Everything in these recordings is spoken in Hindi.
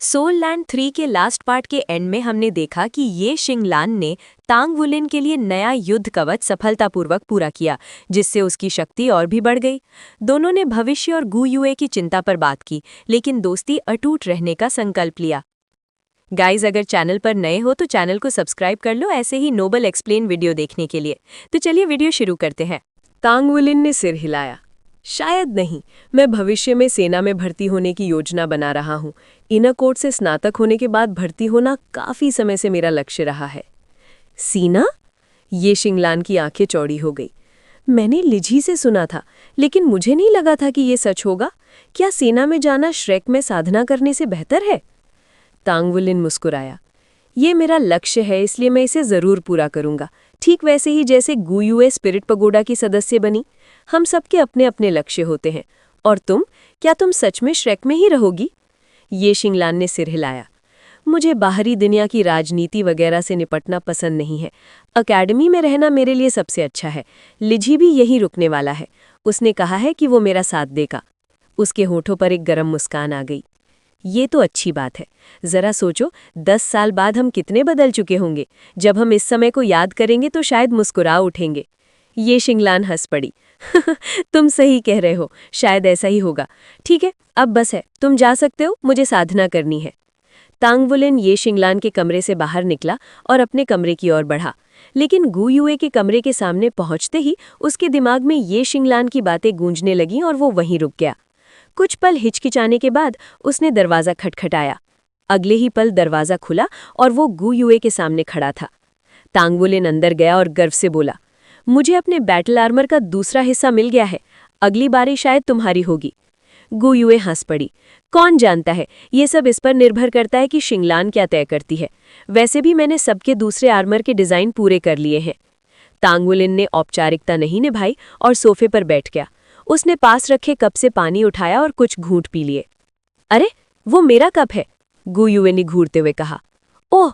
सोल लैंड 3 के लास्ट पार्ट के एंड में हमने देखा कि ये शिंगलान ने तांग वुलिन के लिए नया युद्ध कवच सफलतापूर्वक पूरा किया, जिससे उसकी शक्ति और भी बढ़ गई। दोनों ने भविष्य और गु युए की चिंता पर बात की, लेकिन दोस्ती अटूट रहने का संकल्प लिया। गाइज, अगर चैनल पर नए हो तो चैनल को सब्सक्राइब कर लो ऐसे ही नोबल एक्सप्लेन वीडियो देखने के लिए। तो चलिए वीडियो शुरू करते हैं। तांग वुलिन ने सिर हिलाया। शायद नहीं, मैं भविष्य में सेना में भर्ती होने की योजना बना रहा हूँ। इनर कोर्ट से स्नातक होने के बाद भर्ती होना काफी समय से मेरा लक्ष्य रहा है। सीना? ये शिंगलान की आंखें चौड़ी हो गई। मैंने लिझी से सुना था, लेकिन मुझे नहीं लगा था कि ये सच होगा। क्या सेना में जाना श्रेक में साधना करने से बेहतर है? तांग वुलिन मुस्कुराया। ये मेरा लक्ष्य है, इसलिए मैं इसे जरूर पूरा करूंगा। ठीक वैसे ही जैसे गु युए स्पिरिट पगोडा की सदस्य बनी। हम सबके अपने अपने लक्ष्य होते हैं। और तुम, क्या तुम सच में श्रेक में ही रहोगी? ये शिंगलान ने सिर हिलाया। मुझे बाहरी दुनिया की राजनीति वगैरह से निपटना पसंद नहीं है। अकेडमी में रहना मेरे लिए सबसे अच्छा है। लिझी भी यहीं रुकने वाला है। उसने कहा है कि वो मेरा साथ देगा। उसके होठों पर एक गर्म मुस्कान आ गई। ये तो अच्छी बात है। जरा सोचो, 10 साल बाद हम कितने बदल चुके होंगे। जब हम इस समय को याद करेंगे तो शायद मुस्कुरा उठेंगे। ये शिंगलान हंस पड़ी। तुम सही कह रहे हो, शायद ऐसा ही होगा। ठीक है, अब बस है, तुम जा सकते हो, मुझे साधना करनी है। तांग वुलिन ये शिंगलान के कमरे से बाहर निकला और अपने कमरे की ओर बढ़ा। लेकिन गु युए के कमरे के सामने पहुंचते ही उसके दिमाग में ये शिंगलान की बातें गूंजने लगीं और वो वहीं रुक गया। कुछ पल हिचकिचाने के बाद उसने दरवाज़ा खटखटाया। अगले ही पल दरवाज़ा खुला और वो गु युए के सामने खड़ा था। तांग वुलिन अंदर गया और गर्व से बोला, मुझे अपने बैटल आर्मर का दूसरा हिस्सा मिल गया है। अगली बारी शायद तुम्हारी होगी। गु युए हंस पड़ी। कौन जानता है, ये सब इस पर निर्भर करता है कि शिंगलान क्या तय करती है। वैसे भी मैंने सबके दूसरे आर्मर के डिज़ाइन पूरे कर लिए हैं। तांग वुलिन ने औपचारिकता नहीं निभाई और सोफे पर बैठ गया। उसने पास रखे कप से पानी उठाया और कुछ घूंट पी लिए। अरे, वो मेरा कप है, गु युए ने घूरते हुए कहा। ओह,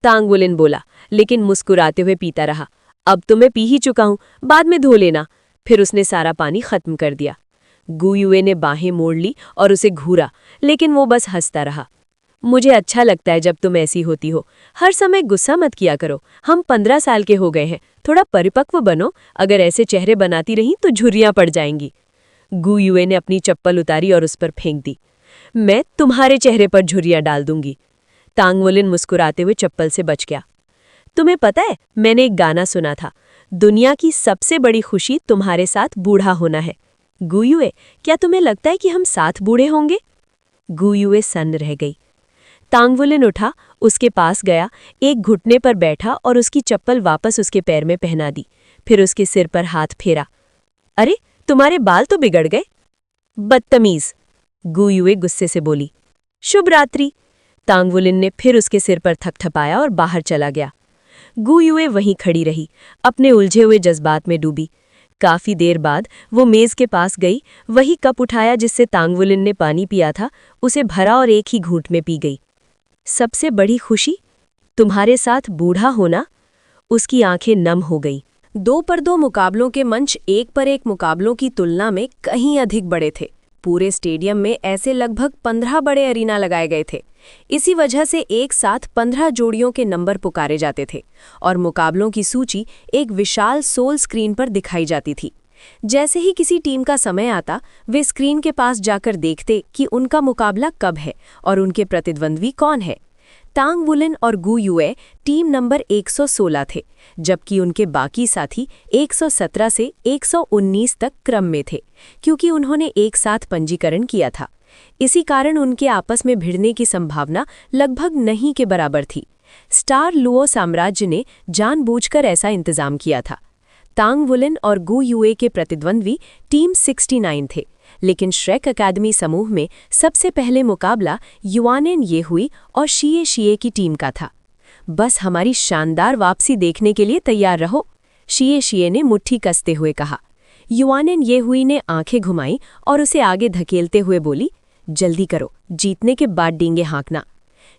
तांग वुलिन बोला, लेकिन मुस्कुराते हुए पीता रहा। अब तो मैं पी ही चुका हूं, बाद में धो लेना। फिर उसने सारा पानी खत्म कर दिया। गु युए ने बाहें मोड़ ली और उसे घूरा, लेकिन वो बस हंसता रहा। मुझे अच्छा लगता है जब तुम ऐसी होती हो। हर समय गुस्सा मत किया करो। हम 15 साल के हो गए हैं, थोड़ा परिपक्व बनो। अगर ऐसे चेहरे बनाती रहीं तो झुर्रियां पड़ जाएंगी। गु युए ने अपनी चप्पल उतारी और उस पर फेंक दी। मैं तुम्हारे चेहरे पर झुर्रियां डाल दूंगी। तांग वुलिन मुस्कुराते हुए चप्पल से बच गया। तुम्हें पता है, मैंने एक गाना सुना था, दुनिया की सबसे बड़ी खुशी तुम्हारे साथ बूढ़ा होना है। गु युए, क्या तुम्हें लगता है कि हम साथ बूढ़े होंगे? गु युए सन्न रह गई। तांग वुलिन उठा, उसके पास गया, एक घुटने पर बैठा और उसकी चप्पल वापस उसके पैर में पहना दी। फिर उसके सिर पर हाथ फेरा। अरे, तुम्हारे बाल तो बिगड़ गए। बदतमीज, गु युए गुस्से से बोली। शुभ रात्रि। तांग वुलिन ने फिर उसके सिर पर थपथपाया और बाहर चला गया। गु युए वहीं खड़ी रही, अपने उलझे हुए जज्बात में डूबी। काफी देर बाद वो मेज के पास गई, वही कप उठाया जिससे तांग वुलिन ने पानी पिया था, उसे भरा और एक ही घूंट में पी गई। सबसे बड़ी खुशी? तुम्हारे साथ बूढ़ा होना? उसकी आंखें नम हो गई। 2 पर 2 मुकाबलों के मंच एक पर एक मुकाबलों की तुलना में कहीं अधिक बड़े थे। पूरे स्टेडियम में ऐसे लगभग 15 बड़े अरीना लगाए गए थे। इसी वजह से एक साथ 15 जोड़ियों के नंबर पुकारे जाते थे और मुकाबलों की सूची एक विशाल सोल स्क्रीन पर दिखाई जाती थी। जैसे ही किसी टीम का समय आता, वे स्क्रीन के पास जाकर देखते कि उनका मुकाबला कब है और उनके प्रतिद्वंद्वी कौन है। तांग वुलिन और गु युए टीम नंबर 116 थे, जबकि उनके बाकी साथी 117 से 119 तक क्रम में थे, क्योंकि उन्होंने एक साथ पंजीकरण किया था। इसी कारण उनके आपस में भिड़ने की संभावना लगभग नहीं के बराबर थी। स्टार लुओ साम्राज्य ने जानबूझकर ऐसा इंतजाम किया था। तांग वुलिन और गु युए के प्रतिद्वंद्वी टीम 69 थे, लेकिन श्रेक अकादमी समूह में सबसे पहले मुकाबला युआनेन येहुई और शिए शिए की टीम का था। बस हमारी शानदार वापसी देखने के लिए तैयार रहो, शिए शिए ने मुट्ठी कसते हुए कहा। युआनेन येहुई ने आंखें घुमाई और उसे आगे धकेलते हुए बोली, जल्दी करो, जीतने के बाद डींगे हाँकना।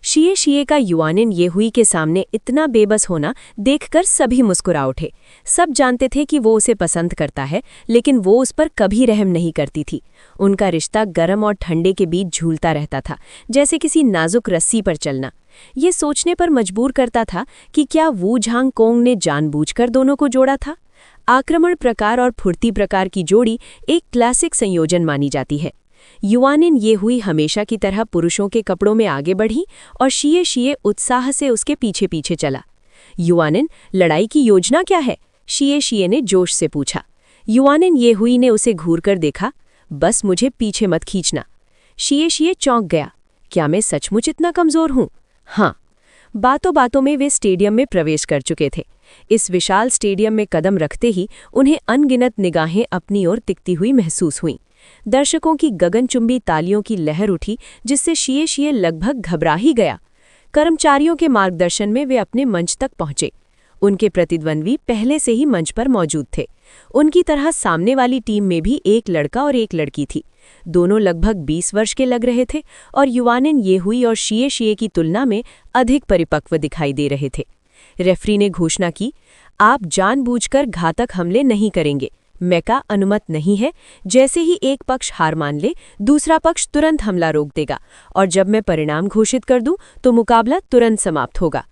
शिये शिये का युआनिन येहुई के सामने इतना बेबस होना देखकर सभी मुस्कुरा उठे। सब जानते थे कि वो उसे पसंद करता है, लेकिन वो उस पर कभी रहम नहीं करती थी। उनका रिश्ता गर्म और ठंडे के बीच झूलता रहता था, जैसे किसी नाजुक रस्सी पर चलना। ये सोचने पर मजबूर करता था कि क्या वू झांग कोंग ने जानबूझकर दोनों को जोड़ा था। आक्रमण प्रकार और फुर्ती प्रकार की जोड़ी एक क्लासिक संयोजन मानी जाती है। युआनिन येहुई हमेशा की तरह पुरुषों के कपड़ों में आगे बढ़ी और शिये शिये उत्साह से उसके पीछे पीछे चला। युआनिन, लड़ाई की योजना क्या है? शिये शिये ने जोश से पूछा। युआनिन येहुई ने उसे घूर कर देखा। बस मुझे पीछे मत खींचना। शिये शिये चौंक गया। क्या मैं सचमुच इतना कमजोर हूं? हाँ। बातों बातों में वे स्टेडियम में प्रवेश कर चुके थे। इस विशाल स्टेडियम में कदम रखते ही उन्हें अनगिनत निगाहें अपनी ओर तिकती हुई महसूस हुईं। दर्शकों की गगनचुंबी तालियों की लहर उठी, जिससे शिये शिये लगभग घबरा ही गया। कर्मचारियों के मार्गदर्शन में वे अपने मंच तक पहुंचे। उनके प्रतिद्वंद्वी पहले से ही मंच पर मौजूद थे। उनकी तरह सामने वाली टीम में भी एक लड़का और एक लड़की थी। दोनों लगभग 20 वर्ष के लग रहे थे और युआनिन येहुई और शिये शिये की तुलना में अधिक परिपक्व दिखाई दे रहे थे। रेफरी ने घोषणा की, आप जानबूझकर घातक हमले नहीं करेंगे। मैका अनुमत नहीं है। जैसे ही एक पक्ष हार मान ले, दूसरा पक्ष तुरंत हमला रोक देगा और जब मैं परिणाम घोषित कर दूं तो मुकाबला तुरंत समाप्त होगा।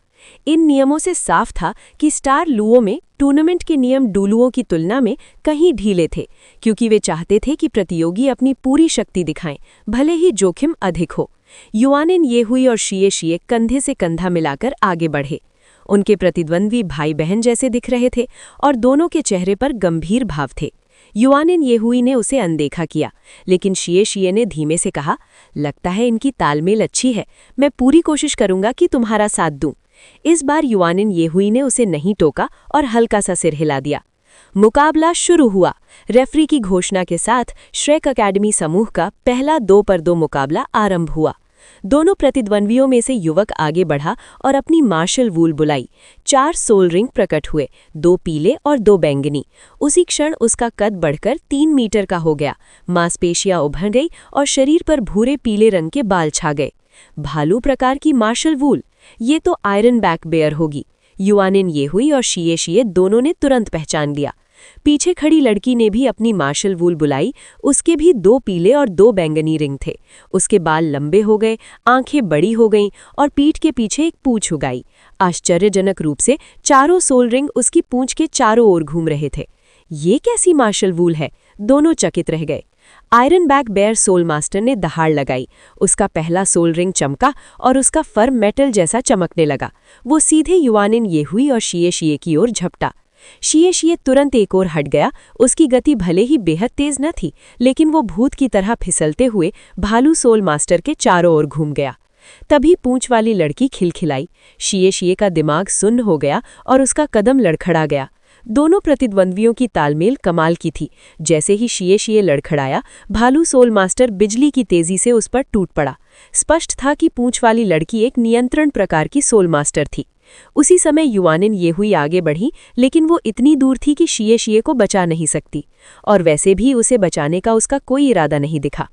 इन नियमों से साफ था कि स्टार लुओं में टूर्नामेंट के नियम डुलुओं की तुलना में कहीं ढीले थे, क्योंकि वे चाहते थे कि प्रतियोगी अपनी पूरी शक्ति दिखाएं, भले ही जोखिम अधिक हो। युआनिन येहुई और शिये शिये कंधे से कंधा मिलाकर आगे बढ़े। उनके प्रतिद्वंद्वी भाई बहन जैसे दिख रहे थे और दोनों के चेहरे पर गंभीर भाव थे। युआनिन येहुई ने उसे अनदेखा किया, लेकिन शिये शिये ने धीमे से कहा, लगता है इनकी तालमेल अच्छी है। मैं पूरी कोशिश करूंगा कि तुम्हारा साथ दूं। इस बार युआनिन येहुई ने उसे नहीं टोका और हल्का सा सिर हिला दिया। मुकाबला शुरू हुआ। रेफरी की घोषणा के साथ श्रेक अकेडमी समूह का पहला 2 पर 2 मुकाबला आरंभ हुआ। दोनों प्रतिद्वंद्वियों में से युवक आगे बढ़ा और अपनी मार्शल वूल बुलाई। 4 सोल रिंग प्रकट हुए, 2 पीले और 2 बैंगनी। उसी क्षण उसका कद बढ़कर 3 मीटर का हो गया। मांसपेशियां उभर गई और शरीर पर भूरे पीले रंग के बाल छा गए। भालू प्रकार की मार्शल वूल, ये तो आयरन बैक बेयर होगी। युआनिन येहुई और शिये शिये दोनों ने तुरंत पहचान लिया। पीछे खड़ी लड़की ने भी अपनी मार्शल वूल बुलाई। उसके भी 2 पीले और 2 बैंगनी रिंग थे। उसके बाल लंबे हो गए, आंखें बड़ी हो गईं और पीठ के पीछे एक पूंछ उगाई। आश्चर्यजनक रूप से चारों सोल रिंग उसकी पूंछ के चारों ओर घूम रहे थे। ये कैसी मार्शल वूल है? दोनों चकित रह गए। Iron back bear soul master ने दहाड़ लगाई। उसका पहला सोल रिंग चमका और उसका फर मेटल जैसा चमकने लगा। वो सीधे युआनिन येहुई और शिये शिये की ओर झपटा। शिये शिये तुरंत एक ओर हट गया। उसकी गति भले ही बेहद तेज न थी, लेकिन वो भूत की तरह फिसलते हुए भालू सोल मास्टर के चारों ओर घूम गया। तभी पूंछ वाली लड़की खिलखिलाई। शिये शिये का दिमाग सुन्न हो गया और उसका कदम लड़खड़ा गया। दोनों प्रतिद्वंद्वियों की तालमेल कमाल की थी। जैसे ही शिये शिये लड़खड़ाया, भालू सोल मास्टर बिजली की तेजी से उस पर टूट पड़ा। स्पष्ट था कि पूंछ वाली लड़की एक नियंत्रण प्रकार की सोल मास्टर थी। उसी समय युआनिन येहुई आगे बढ़ी, लेकिन वो इतनी दूर थी कि शिये शिये को बचा नहीं सकती, और वैसे भी उसे बचाने का उसका कोई इरादा नहीं दिखा।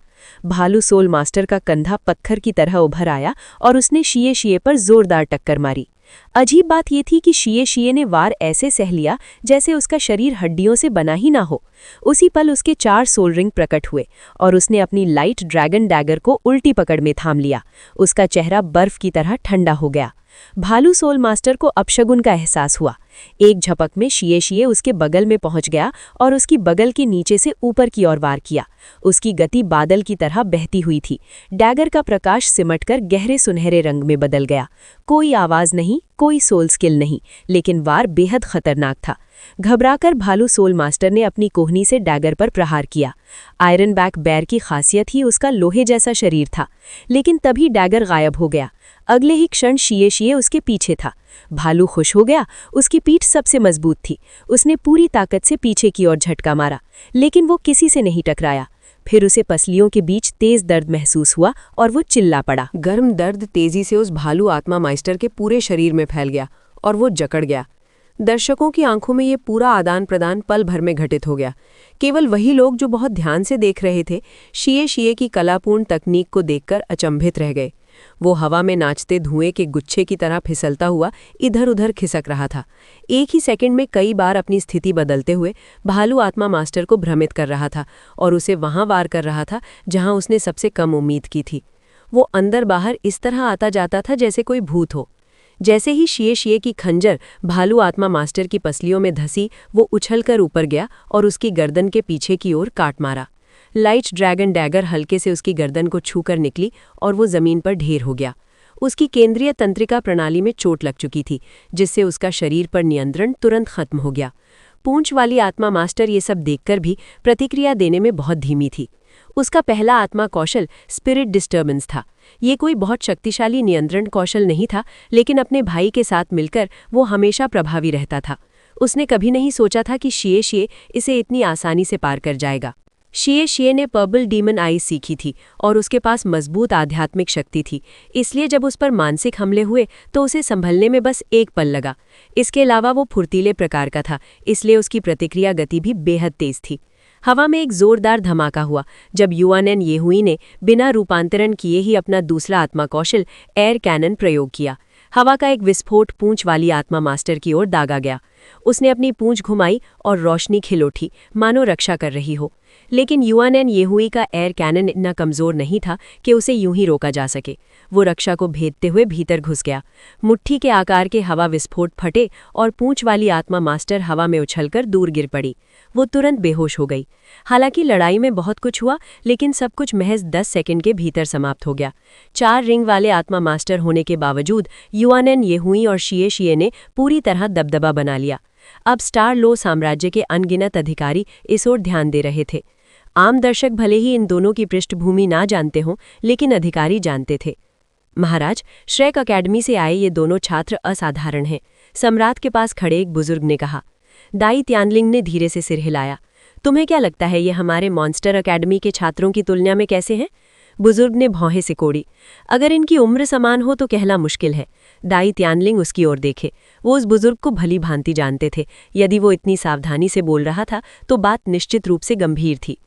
भालू सोल मास्टर का कंधा पत्थर की तरह उभर आया और उसने शिये शिये पर जोरदार टक्कर मारी। अजीब बात यह थी कि शिये शिये ने वार ऐसे सह लिया जैसे उसका शरीर हड्डियों से बना ही ना हो। उसी पल उसके 4 सोल रिंग प्रकट हुए और उसने अपनी लाइट ड्रैगन डैगर को उल्टी पकड़ में थाम लिया। उसका चेहरा बर्फ की तरह ठंडा हो गया। भालू सोल मास्टर को अपशगुन का एहसास हुआ। एक झपक में शिये शिये उसके बगल में पहुंच गया और उसकी बगल के नीचे से ऊपर की ओर वार किया। उसकी गति बादल की तरह बहती हुई थी। डैगर का प्रकाश सिमटकर गहरे सुनहरे रंग में बदल गया। कोई आवाज नहीं, कोई सोल स्किल नहीं, लेकिन वार बेहद खतरनाक था। घबराकर भालू सोल मास्टर ने अपनी कोहनी से डैगर पर प्रहार किया। आयरन बैक बेयर की खासियत ही उसका लोहे जैसा शरीर था, लेकिन तभी डैगर गायब हो गया। अगले ही क्षण शिये शिये उसके पीछे था। भालू खुश हो गया। उसकी पीठ सबसे मजबूत थी। उसने पूरी ताकत से पीछे की ओर झटका मारा, लेकिन वो किसी से नहीं टकराया। फिर उसे पसलियों के बीच तेज दर्द महसूस हुआ और वो चिल्ला पड़ा। गर्म दर्द तेजी से उस भालू आत्मा माइस्टर के पूरे शरीर में फैल गया और वो जकड़ गया। दर्शकों की आंखों में ये पूरा आदान प्रदान पल भर में घटित हो गया। केवल वही लोग जो बहुत ध्यान से देख रहे थे शिये शिये की कलापूर्ण तकनीक को देखकर अचंभित रह गए। वो हवा में नाचते धुएं के गुच्छे की तरह फिसलता हुआ इधर उधर खिसक रहा था। एक ही सेकंड में कई बार अपनी स्थिति बदलते हुए भालू आत्मा मास्टर को भ्रमित कर रहा था और उसे वहां वार कर रहा था जहां उसने सबसे कम उम्मीद की थी। वो अंदर बाहर इस तरह आता जाता था जैसे कोई भूत हो। जैसे ही शिए की खंजर भालू आत्मा मास्टर की पसलियों में धसी, वो उछलकर ऊपर गया और उसकी गर्दन के पीछे की ओर काट मारा। लाइट ड्रैगन डैगर हल्के से उसकी गर्दन को छूकर निकली और वो जमीन पर ढेर हो गया। उसकी केंद्रीय तंत्रिका प्रणाली में चोट लग चुकी थी, जिससे उसका शरीर पर नियंत्रण तुरंत खत्म हो गया। पूंछ वाली आत्मा मास्टर ये सब देखकर भी प्रतिक्रिया देने में बहुत धीमी थी। उसका पहला आत्मा कौशल स्पिरिट डिस्टर्बेंस था। ये कोई बहुत शक्तिशाली नियंत्रण कौशल नहीं था, लेकिन अपने भाई के साथ मिलकर वो हमेशा प्रभावी रहता था। उसने कभी नहीं सोचा था कि शिए इसे इतनी आसानी से पार कर जाएगा। शिए ने पर्पल डीमन आईज सीखी थी और उसके पास मजबूत आध्यात्मिक शक्ति थी, इसलिए जब उस पर मानसिक हमले हुए तो उसे संभलने में बस एक पल लगा। इसके अलावा वो फुर्तीले प्रकार का था, इसलिए उसकी प्रतिक्रिया गति भी बेहद तेज थी। हवा में एक जोरदार धमाका हुआ जब युआनएन येहुई ने बिना रूपांतरण किए ही अपना दूसरा आत्मा कौशल एयर कैनन प्रयोग किया। हवा का एक विस्फोट पूंछ वाली आत्मा मास्टर की ओर दागा गया। उसने अपनी पूंछ घुमाई और रोशनी खिल उठी, मानो रक्षा कर रही हो। लेकिन युआनएन येहुई का एयर कैनन इतना कमजोर नहीं था कि उसे यूं ही रोका जा सके। वो रक्षा को भेदते हुए भीतर घुस गया। मुट्ठी के आकार के हवा विस्फोट फटे और पूंछ वाली आत्मा मास्टर हवा में उछलकर दूर गिर पड़ी। वो तुरंत बेहोश हो गई। हालांकि लड़ाई में बहुत कुछ हुआ, लेकिन सब कुछ महज 10 सेकंड के भीतर समाप्त हो गया। 4 रिंग वाले आत्मा मास्टर होने के बावजूद युआनएन येहुई और शिए ने पूरी तरह दबदबा बना लिया। अब स्टार लो साम्राज्य के अनगिनत अधिकारी इस ओर ध्यान दे रहे थे। आम दर्शक भले ही इन दोनों की पृष्ठभूमि ना जानते हों, लेकिन अधिकारी जानते थे। महाराज, श्रेक अकेडमी से आए ये दोनों छात्र असाधारण हैं, सम्राट के पास खड़े एक बुजुर्ग ने कहा। दाई त्यानलिंग ने धीरे से सिर हिलाया। तुम्हें क्या लगता है ये हमारे मॉन्स्टर अकेडमी के छात्रों की तुलना में कैसे हैं? बुजुर्ग ने भौहें सिकोड़ी। अगर इनकी उम्र समान हो तो कहना मुश्किल है। दाई त्यानलिंग उसकी ओर देखे। वो उस बुजुर्ग को भली भांति जानते थे। यदि वो इतनी सावधानी से बोल रहा था तो बात निश्चित रूप से गंभीर थी।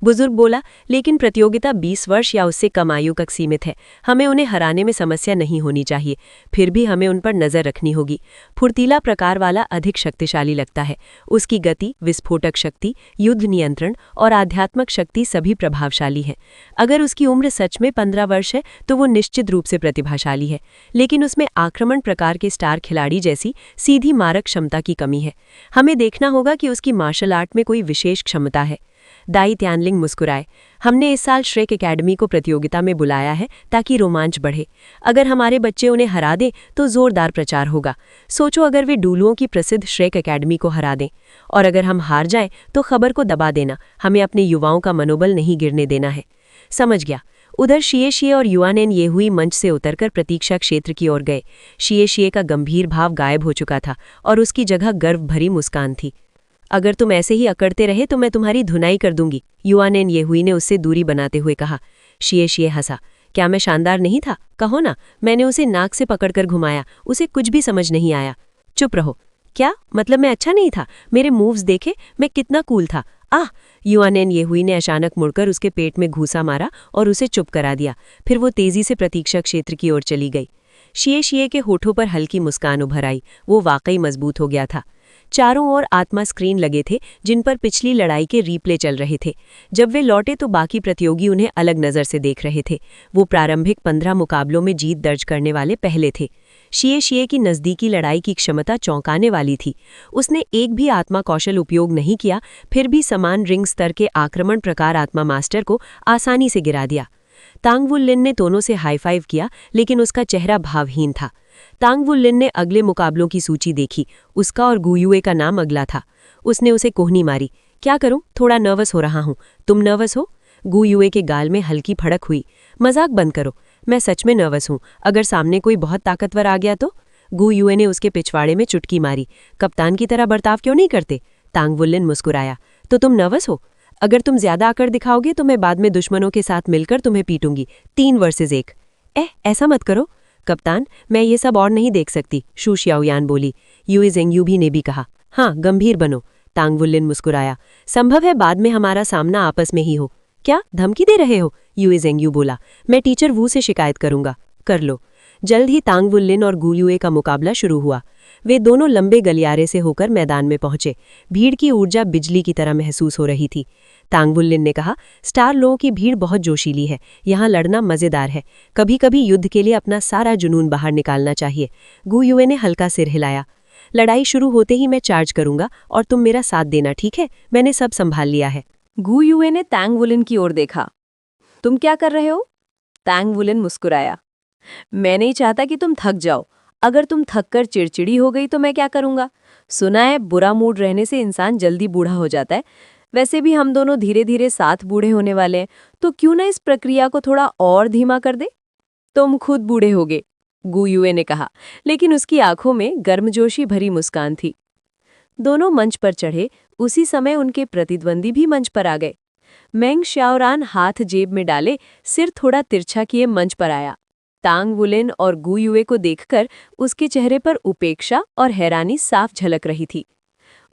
बुजुर्ग बोला, लेकिन प्रतियोगिता 20 वर्ष या उससे कम आयु तक सीमित है। हमें उन्हें हराने में समस्या नहीं होनी चाहिए। फिर भी हमें उन पर नजर रखनी होगी। फुर्तीला प्रकार वाला अधिक शक्तिशाली लगता है। उसकी गति, विस्फोटक शक्ति, युद्ध नियंत्रण और आध्यात्मिक शक्ति सभी प्रभावशाली हैं। अगर उसकी उम्र सच में 15 वर्ष है तो वो निश्चित रूप से प्रतिभाशाली है, लेकिन उसमें आक्रमण प्रकार के स्टार खिलाड़ी जैसी सीधी मारक क्षमता की कमी है। हमें देखना होगा कि उसकी मार्शल आर्ट में कोई विशेष क्षमता है। दाई त्यानलिंग मुस्कुराए। हमने इस साल श्रेक एकेडमी को प्रतियोगिता में बुलाया है ताकि रोमांच बढ़े। अगर हमारे बच्चे उन्हें हरा दें तो जोरदार प्रचार होगा। सोचो, अगर वे डूलुओं की प्रसिद्ध श्रेक एकेडमी को हरा दें, और अगर हम हार जाएं तो खबर को दबा देना। हमें अपने युवाओं का मनोबल नहीं गिरने देना है। समझ गया। उधर शिए और युआनएन येहुई मंच से उतरकर प्रतीक्षा क्षेत्र की ओर गए। शिए का गंभीर भाव गायब हो चुका था और उसकी जगह गर्व भरी मुस्कान थी। अगर तुम ऐसे ही अकड़ते रहे तो मैं तुम्हारी धुनाई कर दूंगी, युआनएन येहुई ने उससे दूरी बनाते हुए कहा। शिए हंसा। क्या मैं शानदार नहीं था? कहो ना। मैंने उसे नाक से पकड़कर घुमाया, उसे कुछ भी समझ नहीं आया। चुप रहो। क्या मतलब मैं अच्छा नहीं था? मेरे मूव्स देखे, मैं कितना कूल था। आह! युआनएन येहुई ने अचानक मुड़कर उसके पेट में घूसा मारा और उसे चुप करा दिया। फिर वो तेजी से प्रतीक्षा क्षेत्र की ओर चली गई। शिए के होठों पर हल्की मुस्कान उभर आई। वो वाकई मजबूत हो गया था। चारों ओर आत्मा स्क्रीन लगे थे जिन पर पिछली लड़ाई के रीप्ले चल रहे थे। जब वे लौटे तो बाकी प्रतियोगी उन्हें अलग नज़र से देख रहे थे। वो प्रारंभिक 15 मुकाबलों में जीत दर्ज करने वाले पहले थे। शिए की नज़दीकी लड़ाई की क्षमता चौंकाने वाली थी। उसने एक भी आत्मा कौशल उपयोग नहीं किया, फिर भी समान रिंग स्तर के आक्रमण प्रकार आत्मा मास्टर को आसानी से गिरा दिया। तांग वू लिन ने दोनों से हाई फाइव किया, लेकिन उसका चेहरा भावहीन था। तांग वू लिन ने अगले मुकाबलों की सूची देखी। उसका और गुयुए का नाम अगला था। उसने उसे कोहनी मारी। क्या करूं? थोड़ा नर्वस हो रहा हूं। तुम नर्वस हो? गुयुए के गाल में हल्की फड़क हुई। मजाक बंद करो। मैं सच में नर्वस हूं। अगर सामने कोई बहुत ताकतवर आ गया तो? गुयुए ने उसके पिछवाड़े में चुटकी मारी। कप्तान की तरह बर्ताव क्यों नहीं करते? तांग वू लिन मुस्कुराया। तो तुम नर्वस हो? अगर तुम ज्यादा आकर दिखाओगे तो मैं बाद में दुश्मनों के साथ मिलकर तुम्हें पीटूंगी। 3 वर्सेस 1। ऐसा मत करो कप्तान, मैं ये सब और नहीं देख सकती, शू शियाओयान बोली। युई जेंगयू भी ने भी कहा। हाँ, गंभीर बनो। तांग वू लिन मुस्कुराया। संभव है बाद में हमारा सामना आपस में ही हो। क्या धमकी दे रहे हो? युई जेंगयू बोला। मैं टीचर वू से शिकायत करूंगा। कर लो। जल्द ही तांग वुल्लिन और गुयुए का मुकाबला शुरू हुआ। वे दोनों लंबे गलियारे से होकर मैदान में पहुंचे। भीड़ की ऊर्जा बिजली की तरह महसूस हो रही थी। तांग वुल्लिन ने कहा, स्टार लोगों की भीड़ बहुत जोशीली है, यहाँ लड़ना मजेदार है। कभी कभी युद्ध के लिए अपना सारा जुनून बाहर निकालना चाहिए। गुयुए ने हल्का सिर हिलाया। लड़ाई शुरू होते ही मैं चार्ज करूंगा और तुम मेरा साथ देना, ठीक है? मैंने सब संभाल लिया है। गुयुए ने तांग वुलिन की ओर देखा। तुम क्या कर रहे हो? तांग वुलिन मुस्कुराया। मैं नहीं चाहता कि तुम थक जाओ। अगर तुम थक कर चिड़चिड़ी हो गई तो मैं क्या करूंगा? सुना है बुरा मूड रहने से इंसान जल्दी बूढ़ा हो जाता है। वैसे भी हम दोनों धीरे धीरे साथ बूढ़े होने वाले हैं, तो क्यों ना इस प्रक्रिया को थोड़ा और धीमा कर दे? तुम खुद बूढ़े होगे, गुयुए ने कहा, लेकिन उसकी आंखों में गर्मजोशी भरी मुस्कान थी। दोनों मंच पर चढ़े। उसी समय उनके प्रतिद्वंदी भी मंच पर आ गए। मेंग शाओरान हाथ जेब में डाले, सिर थोड़ा तिरछा किए मंच पर आया। तांग वुलिन और गुयुए को देखकर उसके चेहरे पर उपेक्षा और हैरानी साफ झलक रही थी।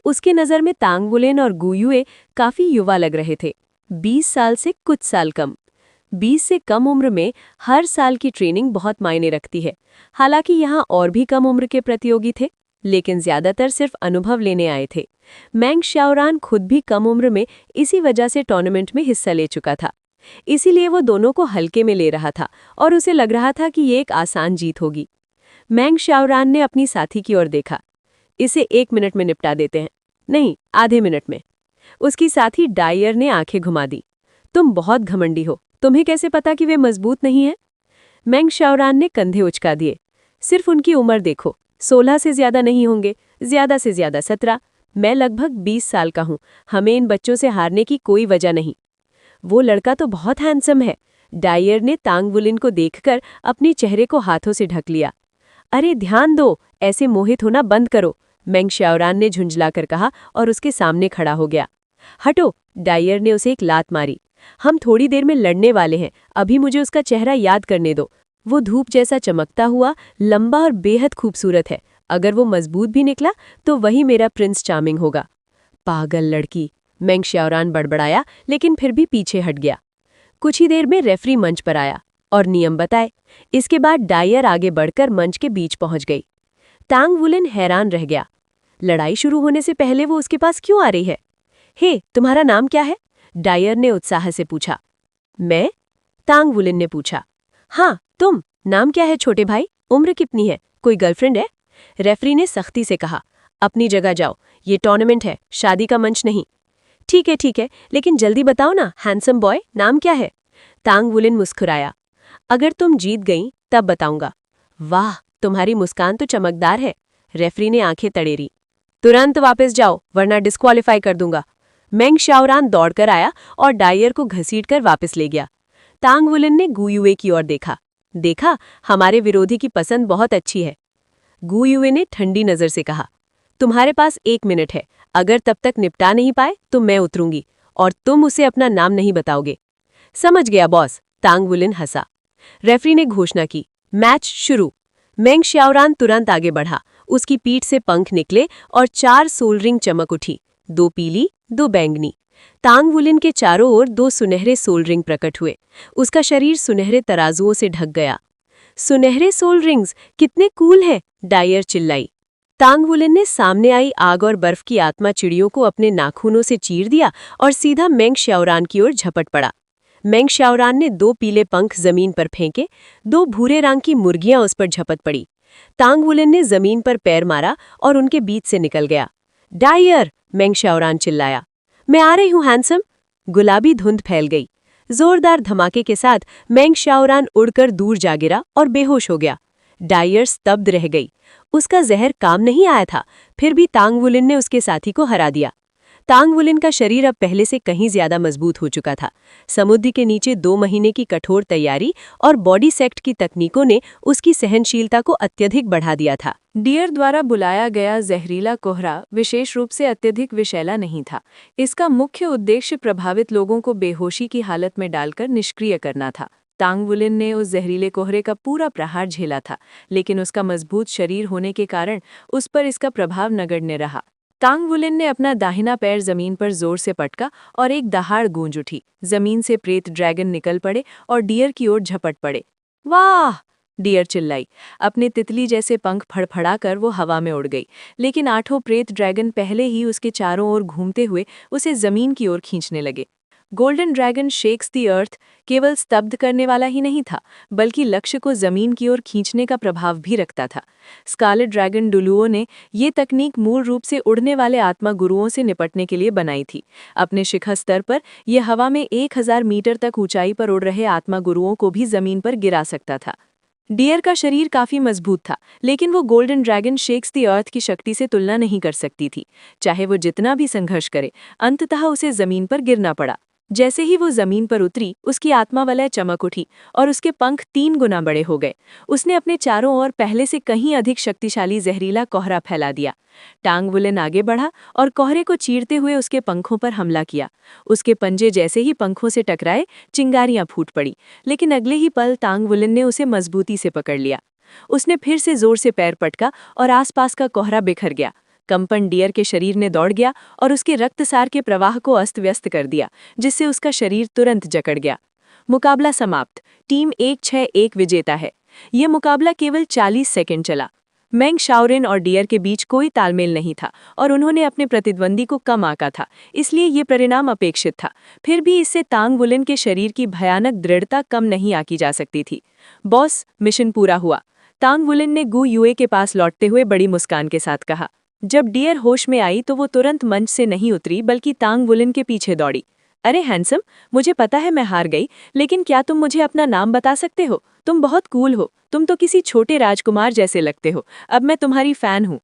उसकी नज़र में तांग वुलिन और गुयुए काफी युवा लग रहे थे, 20 साल से कुछ साल कम। 20 से कम उम्र में हर साल की ट्रेनिंग बहुत मायने रखती है। हालांकि यहाँ और भी कम उम्र के प्रतियोगी थे, लेकिन ज्यादातर सिर्फ अनुभव लेने आए थे। मेंग शाओरान खुद भी कम उम्र में इसी वजह से टूर्नामेंट में हिस्सा ले चुका था। इसीलिए वो दोनों को हल्के में ले रहा था और उसे लग रहा था कि ये एक आसान जीत होगी। मेंग शाओरान ने अपनी साथी की ओर देखा। इसे 1 मिनट में निपटा देते हैं। नहीं, आधे मिनट में। उसकी साथी डायर ने आंखें घुमा दी। तुम बहुत घमंडी हो, तुम्हें कैसे पता कि वे मजबूत नहीं हैं? मेंग शाओरान ने कंधे उचका दिए। सिर्फ उनकी उम्र देखो, 16 से ज्यादा नहीं होंगे, ज्यादा से ज्यादा 17। मैं लगभग 20 साल का हूं। हमें इन बच्चों से हारने की कोई वजह नहीं। वो लड़का तो बहुत हैंडसम है। डायर ने तांग वुलिन को देखकर अपने चेहरे को हाथों से ढक लिया। अरे ध्यान दो, ऐसे मोहित होना बंद करो, मेंग शाओरान ने झुंझलाकर कहा और उसके सामने खड़ा हो गया। हटो, डायर ने उसे एक लात मारी। हम थोड़ी देर में लड़ने वाले हैं, अभी मुझे उसका चेहरा याद करने दो। वो धूप जैसा चमकता हुआ, लंबा और बेहद खूबसूरत है। अगर वो मजबूत भी निकला तो वही मेरा प्रिंस चार्मिंग होगा। पागल लड़की, मेंग शाओरान बड़बड़ाया, लेकिन फिर भी पीछे हट गया। कुछ ही देर में रेफरी मंच पर आया और नियम बताए। इसके बाद डायर आगे बढ़कर मंच के बीच पहुंच गई। तांग वुलिन हैरान रह गया। लड़ाई शुरू होने से पहले वो उसके पास क्यों आ रही है? हे, तुम्हारा नाम क्या है? डायर ने उत्साह से पूछा। मैं? तांग वुलिन ने पूछा। हाँ, तुम। नाम क्या है छोटे भाई? उम्र कितनी है? कोई गर्लफ्रेंड है? रेफरी ने सख्ती से कहा। अपनी जगह जाओ, ये टूर्नामेंट है, शादी का मंच नहीं। ठीक है, लेकिन जल्दी बताओ ना, हैंडसम बॉय, नाम क्या है? तांग वुलिन मुस्कुराया। अगर तुम जीत गई तब बताऊंगा। वाह, तुम्हारी मुस्कान तो चमकदार है। रेफरी ने आंखें तड़ेरी। तुरंत वापस जाओ, वरना डिस्क्वालीफाई कर दूंगा। मेंग शाओरान दौड़कर आया और डायर को घसीटकर वापस ले गया। तांग वुलिन ने गुयुए की ओर देखा। देखा, हमारे विरोधी की पसंद बहुत अच्छी है। गुयुए ने ठंडी नजर से कहा, तुम्हारे पास 1 मिनट है। अगर तब तक निपटा नहीं पाए तो मैं उतरूंगी और तुम उसे अपना नाम नहीं बताओगे। समझ गया बॉस, तांग वुलिन हंसा। रेफरी ने घोषणा की, मैच शुरू। मेंग शाओरान तुरंत आगे बढ़ा। उसकी पीठ से पंख निकले और 4 सोल रिंग चमक उठी, 2 पीली, 2 बैंगनी। तांग वुलिन के चारों ओर 2 सुनहरे सोल रिंग प्रकट हुए। उसका शरीर सुनहरे तराजुओं से ढक गया। सुनहरे सोल रिंग्स कितने कूल है, डायर चिल्लाई। तांग वुलिन ने सामने आई आग और बर्फ की आत्मा चिड़ियों को अपने नाखूनों से चीर दिया और सीधा मेंग शाओरान की ओर झपट पड़ा। मेंग शाओरान ने 2 पीले पंख जमीन पर फेंके, 2 भूरे रंग की मुर्गियां उस पर झपट पड़ी। तांग वुलिन ने जमीन पर पैर मारा और उनके बीच से निकल गया। डायर, मेंग शाओरान चिल्लाया। मैं आ रही हूं हैंडसम। गुलाबी धुंध फैल गई। जोरदार धमाके के साथ मेंग शाओरान उड़कर दूर जा गिरा और बेहोश हो गया। डायर स्तब्ध रह गई। उसका जहर काम नहीं आया था, फिर भी तांग वुलिन ने उसके साथी को हरा दिया। तांग वुलिन का शरीर अब पहले से कहीं ज्यादा मजबूत हो चुका था। समुद्र के नीचे 2 महीने की कठोर तैयारी और बॉडी सेक्ट की तकनीकों ने उसकी सहनशीलता को अत्यधिक बढ़ा दिया था। डियर द्वारा बुलाया गया जहरीला कोहरा विशेष रूप से अत्यधिक विषैला नहीं था। इसका मुख्य उद्देश्य प्रभावित लोगों को बेहोशी की हालत में डालकर निष्क्रिय करना था। तांग वुलिन ने उस जहरीले कोहरे का पूरा प्रहार झेला था, लेकिन उसका मजबूत शरीर होने के कारण उस पर इसका प्रभाव नगण्य रहा। तांग वुलिन ने अपना दाहिना पैर जमीन पर जोर से पटका और एक दहाड़ गूंज उठी। जमीन से प्रेत ड्रैगन निकल पड़े और डियर की ओर झपट पड़े। वाह! डियर चिल्लाई। अपने तितली जैसे पंख फड़फड़ाकर वो हवा में उड़ गई, लेकिन आठों प्रेत ड्रैगन पहले ही उसके चारों ओर घूमते हुए उसे जमीन की ओर खींचने लगे। Golden dragon shakes the earth केवल स्तब्ध करने वाला ही नहीं था, बल्कि लक्ष्य को जमीन की ओर खींचने का प्रभाव भी रखता था। स्कारलेट ड्रैगन डुलुओ ने ये तकनीक मूल रूप से उड़ने वाले आत्मा गुरुओं से निपटने के लिए बनाई थी। अपने शिखर स्तर पर यह हवा में 1000 मीटर तक ऊंचाई पर उड़ रहे आत्मा गुरुओं को भी जमीन पर गिरा सकता था। डियर का शरीर काफी मजबूत था, लेकिन वो golden dragon shakes the earth की शक्ति से तुलना नहीं कर सकती थी। चाहे वो जितना भी संघर्ष करे, अंततः उसे जमीन पर गिरना पड़ा। जैसे ही वो जमीन पर उतरी, उसकी आत्मा वलय चमक उठी और उसके पंख 3 गुना बड़े हो गए। उसने अपने चारों ओर पहले से कहीं अधिक शक्तिशाली जहरीला कोहरा फैला दिया। टांग वुलेन आगे बढ़ा और कोहरे को चीरते हुए उसके पंखों पर हमला किया। उसके पंजे जैसे ही पंखों से टकराए, चिंगारियां फूट पड़ी, लेकिन अगले ही पल टांग वुलेन ने उसे मजबूती से पकड़ लिया। उसने फिर से जोर से पैर पटका और आसपास का कोहरा बिखर गया। कंपन डियर के शरीर ने दौड़ गया और उसके रक्तसार के प्रवाह को अस्त व्यस्त कर दिया, जिससे उसका शरीर तुरंत जकड़ गया। मुकाबला समाप्त। टीम 1-6-1 विजेता है। यह मुकाबला केवल 40 सेकंड चला। मेंग शाओरिन और डियर के बीच कोई तालमेल नहीं था और उन्होंने अपने प्रतिद्वंदी को कम आंका था, इसलिए ये परिणाम अपेक्षित था। फिर भी इससे टांग वुलेन के शरीर की भयानक दृढ़ता कम नहीं आकी जा सकती थी। बॉस, मिशन पूरा हुआ। टांग वुलेन ने गु युए के पास लौटते हुए बड़ी मुस्कान के साथ कहा। जब डियर होश में आई तो वो तुरंत मंच से नहीं उतरी, बल्कि टांग वुलेन के पीछे दौड़ी। अरे हैंडसम, मुझे पता है मैं हार गई, लेकिन क्या तुम मुझे अपना नाम बता सकते हो? तुम बहुत कूल हो। तुम तो किसी छोटे राजकुमार जैसे लगते हो। अब मैं तुम्हारी फैन हूँ।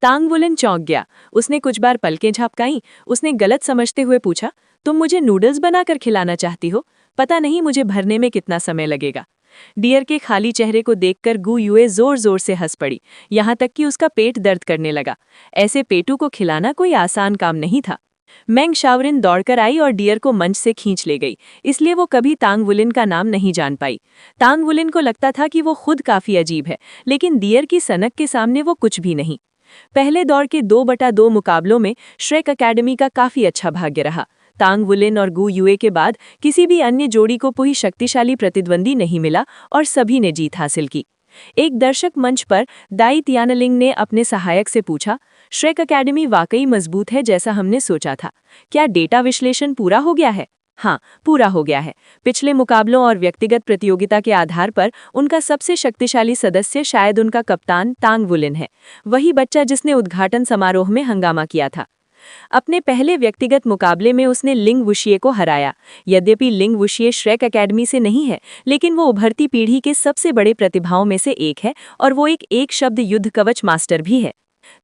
टांग वुलेन चौंक गया। उसने कुछ बार पलकें झपकाईं। उसने गलत समझते हुए पूछा, तुम मुझे नूडल्स बनाकर खिलाना चाहती हो? पता नहीं मुझे भरने में कितना समय लगेगा। डियर के खाली चेहरे को देखकर गु युए जोर जोर से हंस पड़ी, यहाँ तक कि उसका पेट दर्द करने लगा। ऐसे पेटू को खिलाना कोई आसान काम नहीं था। मेंग शाओरिन दौड़कर आई और डियर को मंच से खींच ले गई, इसलिए वो कभी टांग वुलेन का नाम नहीं जान पाई। टांग वुलेन को लगता था कि वो खुद काफी अजीब है, लेकिन डियर की सनक के सामने वो कुछ भी नहीं। पहले दौर के 2/2 मुकाबलों में श्रेक अकेडमी का काफी अच्छा भाग्य रहा। टांग वुलेन और गु युए के बाद किसी भी अन्य जोड़ी को कोई शक्तिशाली प्रतिद्वंदी नहीं मिला और सभी ने जीत हासिल की। एक दर्शक मंच पर दाई तियानलिंग ने अपने सहायक से पूछा, श्रेक अकेडमी वाकई मजबूत है जैसा हमने सोचा था। क्या डेटा विश्लेषण पूरा हो गया है? हाँ, पूरा हो गया है। पिछले मुकाबलों और व्यक्तिगत प्रतियोगिता के आधार पर उनका सबसे शक्तिशाली सदस्य शायद उनका कप्तान टांग वुलेन है, वही बच्चा जिसने उद्घाटन समारोह में हंगामा किया था। अपने पहले व्यक्तिगत मुकाबले में उसने लिंग वुशिए को हराया। यद्यपि लिंग वुशिए श्रेक अकेडमी से नहीं है, लेकिन वो उभरती पीढ़ी के सबसे बड़े प्रतिभाओं में से एक है और वो एक शब्द युद्ध कवच मास्टर भी है।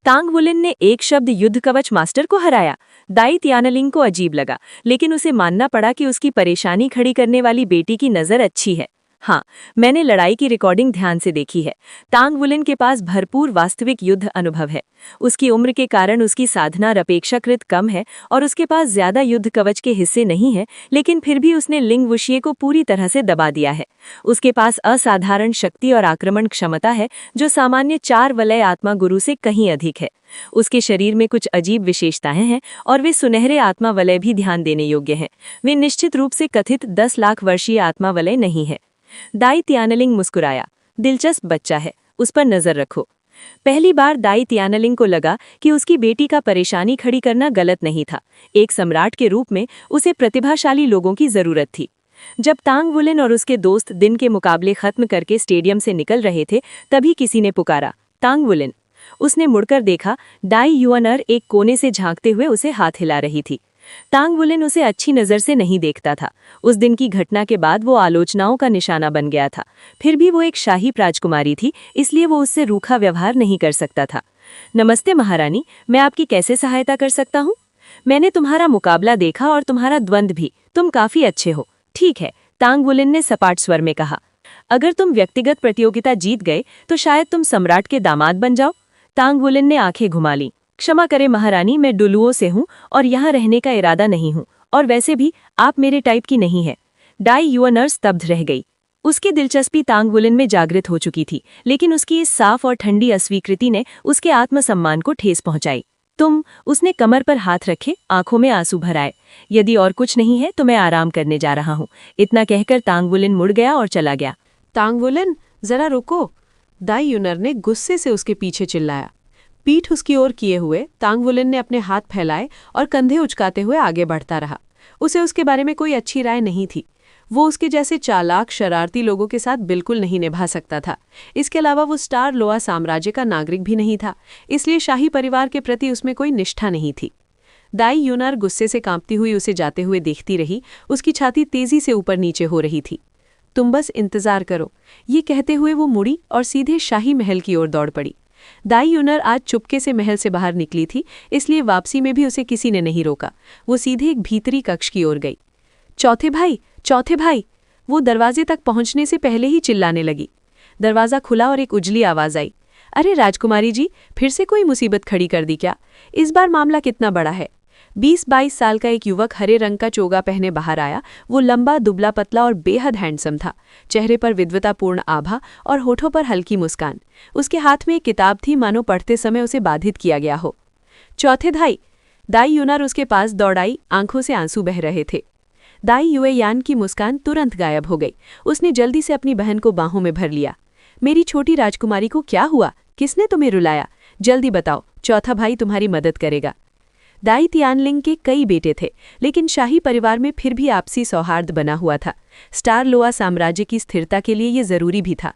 टांग वुलेन ने एक शब्द युद्ध कवच मास्टर को हराया। दाई तियानलिंग को अजीब लगा, लेकिन उसे मानना पड़ा कि उसकी परेशानी खड़ी करने वाली बेटी की नज़र अच्छी है। हाँ, मैंने लड़ाई की रिकॉर्डिंग ध्यान से देखी है। टांग वुलेन के पास भरपूर वास्तविक युद्ध अनुभव है। उसकी उम्र के कारण उसकी साधना अपेक्षाकृत कम है और उसके पास ज्यादा युद्ध कवच के हिस्से नहीं है, लेकिन फिर भी उसने लिंग वुशिए को पूरी तरह से दबा दिया है। उसके पास असाधारण शक्ति और आक्रमण क्षमता है, जो सामान्य 4 वलय आत्मा गुरु से कहीं अधिक है। उसके शरीर में कुछ अजीब विशेषताएं हैं और वे सुनहरे आत्मा वलय भी ध्यान देने योग्य हैं। वे निश्चित रूप से कथित 10 लाख वर्षीय आत्मा वलय नहीं है। दाई तियानलिंग मुस्कुराया। दिलचस्प बच्चा है, उस पर नजर रखो। पहली बार दाई तियानलिंग को लगा कि उसकी बेटी का परेशानी खड़ी करना गलत नहीं था। एक सम्राट के रूप में उसे प्रतिभाशाली लोगों की जरूरत थी। जब टांग वुलेन और उसके दोस्त दिन के मुकाबले खत्म करके स्टेडियम से निकल रहे थे, तभी किसी ने पुकारा, टांग वुलेन। उसने मुड़कर देखा, दाई युआनर एक कोने से झांकते हुए उसे हाथ हिला रही थी। टांग वुलेन उसे अच्छी नज़र से नहीं देखता था। उस दिन की घटना के बाद वो आलोचनाओं का निशाना बन गया था। फिर भी वो एक शाही राजकुमारी थी, इसलिए वो उससे रूखा व्यवहार नहीं कर सकता था। नमस्ते महारानी, मैं आपकी कैसे सहायता कर सकता हूँ? मैंने तुम्हारा मुकाबला देखा और तुम्हारा द्वंद्व भी। तुम काफी अच्छे हो। ठीक है, टांग वुलेन ने सपाट स्वर में कहा। अगर तुम व्यक्तिगत प्रतियोगिता जीत गए तो शायद तुम सम्राट के दामाद बन जाओ। टांग वुलेन ने आंखें घुमा लीं। क्षमा करें महारानी, मैं डुलुओ से हूँ और यहाँ रहने का इरादा नहीं हूँ, और वैसे भी आप मेरे टाइप की नहीं है। दाई युआनर स्तब्ध रह गई। उसकी दिलचस्पी टांग वुलेन में जागृत हो चुकी थी, लेकिन उसकी इस साफ और ठंडी अस्वीकृति ने उसके आत्मसम्मान को ठेस पहुंचाई। उसने कमर पर हाथ रखे, आंखों में आंसू भर आए। यदि और कुछ नहीं है तो मैं आराम करने जा रहा हूँ। इतना कहकर टांग वुलेन मुड़ गया और चला गया। टांग वुलेन, जरा रुको, दाई यूनर ने गुस्से से उसके पीछे चिल्लाया। पीठ उसकी ओर किए हुए तांग वुलिन ने अपने हाथ फैलाए और कंधे उचकाते हुए आगे बढ़ता रहा। उसे उसके बारे में कोई अच्छी राय नहीं थी। वो उसके जैसे चालाक शरारती लोगों के साथ बिल्कुल नहीं निभा सकता था। इसके अलावा वो स्टार लोआ साम्राज्य का नागरिक भी नहीं था, इसलिए शाही परिवार के प्रति उसमें कोई निष्ठा नहीं थी। दाई यूनर गुस्से से कांपती हुई उसे जाते हुए देखती रही। उसकी छाती तेजी से ऊपर नीचे हो रही थी। तुम बस इंतजार करो, ये कहते हुए वो मुड़ी और सीधे शाही महल की ओर दौड़ पड़ी। दाई यूनर आज चुपके से महल से बाहर निकली थी, इसलिए वापसी में भी उसे किसी ने नहीं रोका। वो सीधे एक भीतरी कक्ष की ओर गई। चौथे भाई, चौथे भाई! वो दरवाजे तक पहुंचने से पहले ही चिल्लाने लगी। दरवाज़ा खुला और एक उजली आवाज़ आई। अरे राजकुमारी जी, फिर से कोई मुसीबत खड़ी कर दी क्या? इस बार मामला कितना बड़ा है? 20-22 साल का एक युवक हरे रंग का चोगा पहने बाहर आया। वो लंबा, दुबला पतला और बेहद हैंडसम था। चेहरे पर विद्वतापूर्ण आभा और होठों पर हल्की मुस्कान। उसके हाथ में एक किताब थी, मानो पढ़ते समय उसे बाधित किया गया हो। चौथे भाई! दाई यूनर उसके पास दौड़ाई, आंखों से आंसू बह रहे थे। दाई युएयान की मुस्कान तुरंत गायब हो गई। उसने जल्दी से अपनी बहन को बाहों में भर लिया। मेरी छोटी राजकुमारी को क्या हुआ? किसने तुम्हें रुलाया? जल्दी बताओ, चौथा भाई तुम्हारी मदद करेगा। दाई तियानलिंग के कई बेटे थे, लेकिन शाही परिवार में फिर भी आपसी सौहार्द बना हुआ था। स्टार लोआ साम्राज्य की स्थिरता के लिए ये जरूरी भी था।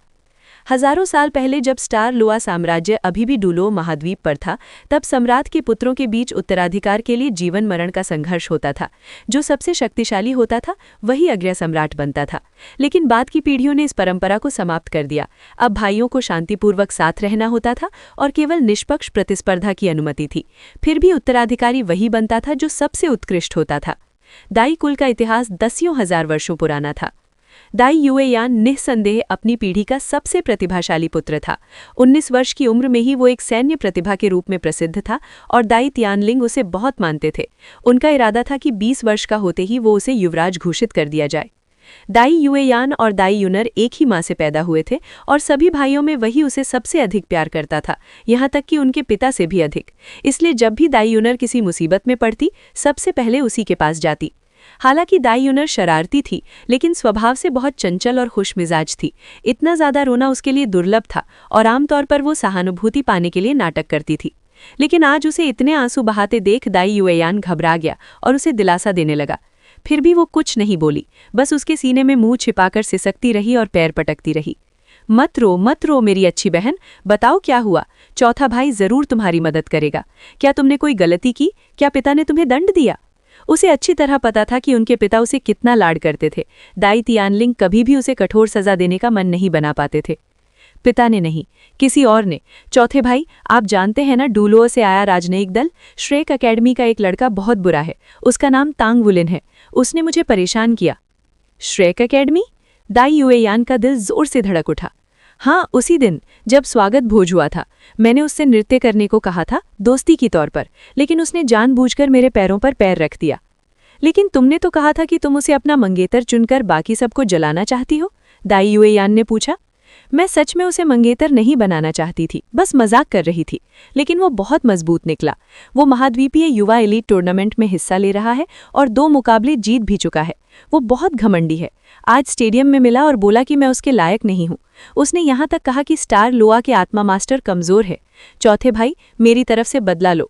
हजारों साल पहले जब स्टार लोआ साम्राज्य अभी भी डुलो महाद्वीप पर था, तब सम्राट के पुत्रों के बीच उत्तराधिकार के लिए जीवन मरण का संघर्ष होता था। जो सबसे शक्तिशाली होता था वही अग्रय सम्राट बनता था। लेकिन बाद की पीढ़ियों ने इस परंपरा को समाप्त कर दिया। अब भाइयों को शांतिपूर्वक साथ रहना होता था और केवल निष्पक्ष प्रतिस्पर्धा की अनुमति थी। फिर भी उत्तराधिकारी वही बनता था जो सबसे उत्कृष्ट होता था। दाई कुल का इतिहास दसियों हजार वर्षों पुराना था। दाई युएयान निस्संदेह अपनी पीढ़ी का सबसे प्रतिभाशाली पुत्र था। 19 वर्ष की उम्र में ही वो एक सैन्य प्रतिभा के रूप में प्रसिद्ध था और दाई तियानलिंग उसे बहुत मानते थे। उनका इरादा था कि 20 वर्ष का होते ही वो उसे युवराज घोषित कर दिया जाए। दाई युएयान और दाई यूनर एक ही माँ से पैदा हुए थे और सभी भाइयों में वही उसे सबसे अधिक प्यार करता था, यहाँ तक कि उनके पिता से भी अधिक। इसलिए जब भी दाई यूनर किसी मुसीबत में पड़ती, सबसे पहले उसी के पास जाती। हालांकि दाई यूनर शरारती थी, लेकिन स्वभाव से बहुत चंचल और खुशमिजाज थी। इतना ज्यादा रोना उसके लिए दुर्लभ था और आमतौर पर वो सहानुभूति पाने के लिए नाटक करती थी। लेकिन आज उसे इतने आंसू बहाते देख दाई युएयान घबरा गया और उसे दिलासा देने लगा। फिर भी वो कुछ नहीं बोली, बस उसके सीने में मुंह छिपाकर सिसकती रही और पैर पटकती रही। मत रो मेरी अच्छी बहन, बताओ क्या हुआ? चौथा भाई जरूर तुम्हारी मदद करेगा। क्या तुमने कोई गलती की? क्या पिता ने तुम्हें दंड दिया? उसे अच्छी तरह पता था कि उनके पिता उसे कितना लाड करते थे। दाई तियानलिंग कभी भी उसे कठोर सजा देने का मन नहीं बना पाते थे। पिता ने नहीं, किसी और ने। चौथे भाई, आप जानते हैं ना, डुलुओ से आया राजनयिक दल श्रेक अकेडमी का एक लड़का बहुत बुरा है। उसका नाम तांग वुलिन है। उसने मुझे परेशान किया। Shrek academy? दाई युएयान का दिल जोर से धड़क उठा। हाँ, उसी दिन जब स्वागत भोज हुआ था, मैंने उससे नृत्य करने को कहा था, दोस्ती की तौर पर, लेकिन उसने जानबूझकर मेरे पैरों पर पैर रख दिया। लेकिन तुमने तो कहा था कि तुम उसे अपना मंगेतर चुनकर बाकी सबको जलाना चाहती हो, दाई युएयान ने पूछा। मैं सच में उसे मंगेतर नहीं बनाना चाहती थी, बस मजाक कर रही थी। लेकिन वो बहुत मजबूत निकला। वो महाद्वीपीय युवा एलीट टूर्नामेंट में हिस्सा ले रहा है और 2 मुकाबले जीत भी चुका है। वो बहुत घमंडी है। आज स्टेडियम में मिला और बोला कि मैं उसके लायक नहीं हूँ। उसने यहाँ तक कहा कि स्टार लोआ के आत्मा मास्टर कमजोर है। चौथे भाई, मेरी तरफ से बदला लो।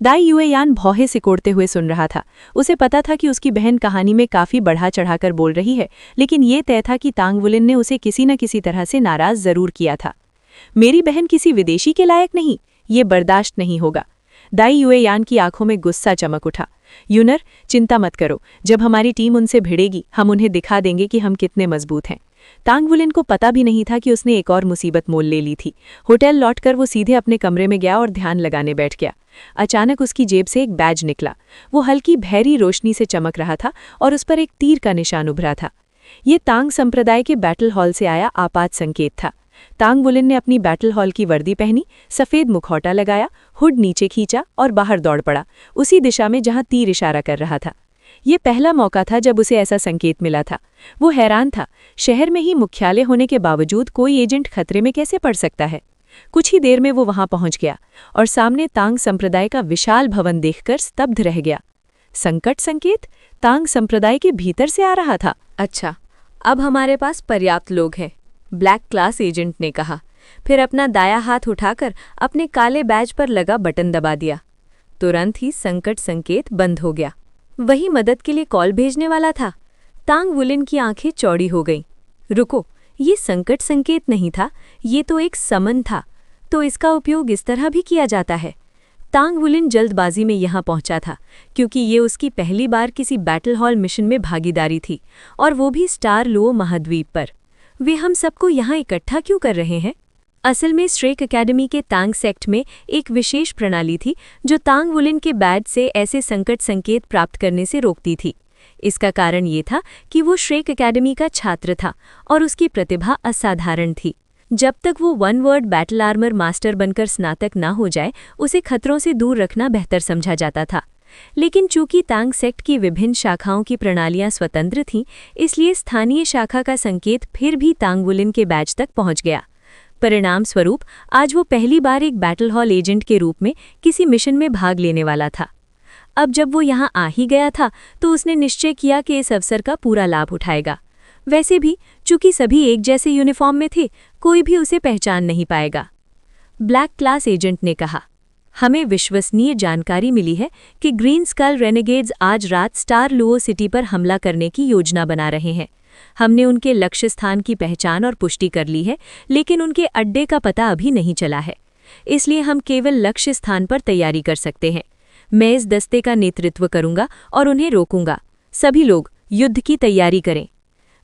दाई युएयान भौहे सिकोड़ते हुए सुन रहा था। उसे पता था कि उसकी बहन कहानी में काफी बढ़ा चढ़ाकर बोल रही है, लेकिन ये तय था कि तांग वुलिन ने उसे किसी न किसी तरह से नाराज जरूर किया था। मेरी बहन किसी विदेशी के लायक नहीं, ये बर्दाश्त नहीं होगा। दाई युएयान की आंखों में गुस्सा चमक उठा। यूनर, चिंता मत करो, जब हमारी टीम उनसे भिड़ेगी, हम उन्हें दिखा देंगे कि हम कितने मजबूत हैं। तांग वुलिन को पता भी नहीं था कि उसने एक और मुसीबत मोल ले ली थी। होटल लौटकर वो सीधे अपने कमरे में गया और ध्यान लगाने बैठ गया। अचानक उसकी जेब से एक बैज निकला। वो हल्की भैरी रोशनी से चमक रहा था और उस पर एक तीर का निशान उभरा था। ये तांग संप्रदाय के बैटल हॉल से आया आपात संकेत था। तांग वुलिन ने अपनी बैटल हॉल की वर्दी पहनी, सफेद मुखौटा लगाया, हुड नीचे खींचा और बाहर दौड़ पड़ा, उसी दिशा में जहां तीर इशारा कर रहा था। ये पहला मौका था जब उसे ऐसा संकेत मिला था। वो हैरान था, शहर में ही मुख्यालय होने के बावजूद कोई एजेंट खतरे में कैसे पड़ सकता है। कुछ ही देर में वो वहां पहुंच गया और सामने तांग संप्रदाय का विशाल भवन देखकर स्तब्ध रह गया। संकट संकेत तांग संप्रदाय के भीतर से आ रहा था। अच्छा, अब हमारे पास पर्याप्त लोग हैं, ब्लैक क्लास एजेंट ने कहा। फिर अपना दायां हाथ उठाकर अपने काले बैज पर लगा बटन दबा दिया। तुरंत ही संकट संकेत बंद हो गया। वही मदद के लिए कॉल भेजने वाला था। तांग वुलिन की आंखें चौड़ी हो गईं। रुको, ये संकट संकेत नहीं था, ये तो एक समन था। तो इसका उपयोग इस तरह भी किया जाता है। तांग वुलिन जल्दबाजी में यहाँ पहुंचा था, क्योंकि ये उसकी पहली बार किसी बैटल हॉल मिशन में भागीदारी थी, और वो भी स्टार लुओ महाद्वीप पर। वे हम सबको यहाँ इकट्ठा क्यों कर रहे हैं? असल में स्ट्रेक एकेडमी के तांग सेक्ट में एक विशेष प्रणाली थी जो तांग वुलिन के बैज से ऐसे संकट संकेत प्राप्त करने से रोकती थी। इसका कारण ये था कि वो श्रेक एकेडमी का छात्र था और उसकी प्रतिभा असाधारण थी। जब तक वो one word battle armour master बनकर स्नातक ना हो जाए, उसे खतरों से दूर रखना बेहतर समझा जाता था। लेकिन चूंकि तांग सेक्ट की विभिन्न शाखाओं की प्रणालियां स्वतंत्र थीं, इसलिए स्थानीय शाखा का संकेत फिर भी तांग वुलिन के बैच तक पहुंच गया। परिणाम स्वरूप आज वो पहली बार एक बैटल हॉल एजेंट के रूप में किसी मिशन में भाग लेने वाला था। अब जब वो यहाँ आ ही गया था, तो उसने निश्चय किया कि इस अवसर का पूरा लाभ उठाएगा। वैसे भी चूंकि सभी एक जैसे यूनिफॉर्म में थे, कोई भी उसे पहचान नहीं पाएगा। ब्लैक क्लास एजेंट ने कहा, हमें विश्वसनीय जानकारी मिली है कि ग्रीन स्कल रेनेगेड्स आज रात स्टार लुओ सिटी पर हमला करने की योजना बना रहे हैं। हमने उनके लक्ष्य स्थान की पहचान और पुष्टि कर ली है, लेकिन उनके अड्डे का पता अभी नहीं चला है। इसलिए हम केवल लक्ष्य स्थान पर तैयारी कर सकते हैं। मैं इस दस्ते का नेतृत्व करूंगा और उन्हें रोकूंगा। सभी लोग युद्ध की तैयारी करें।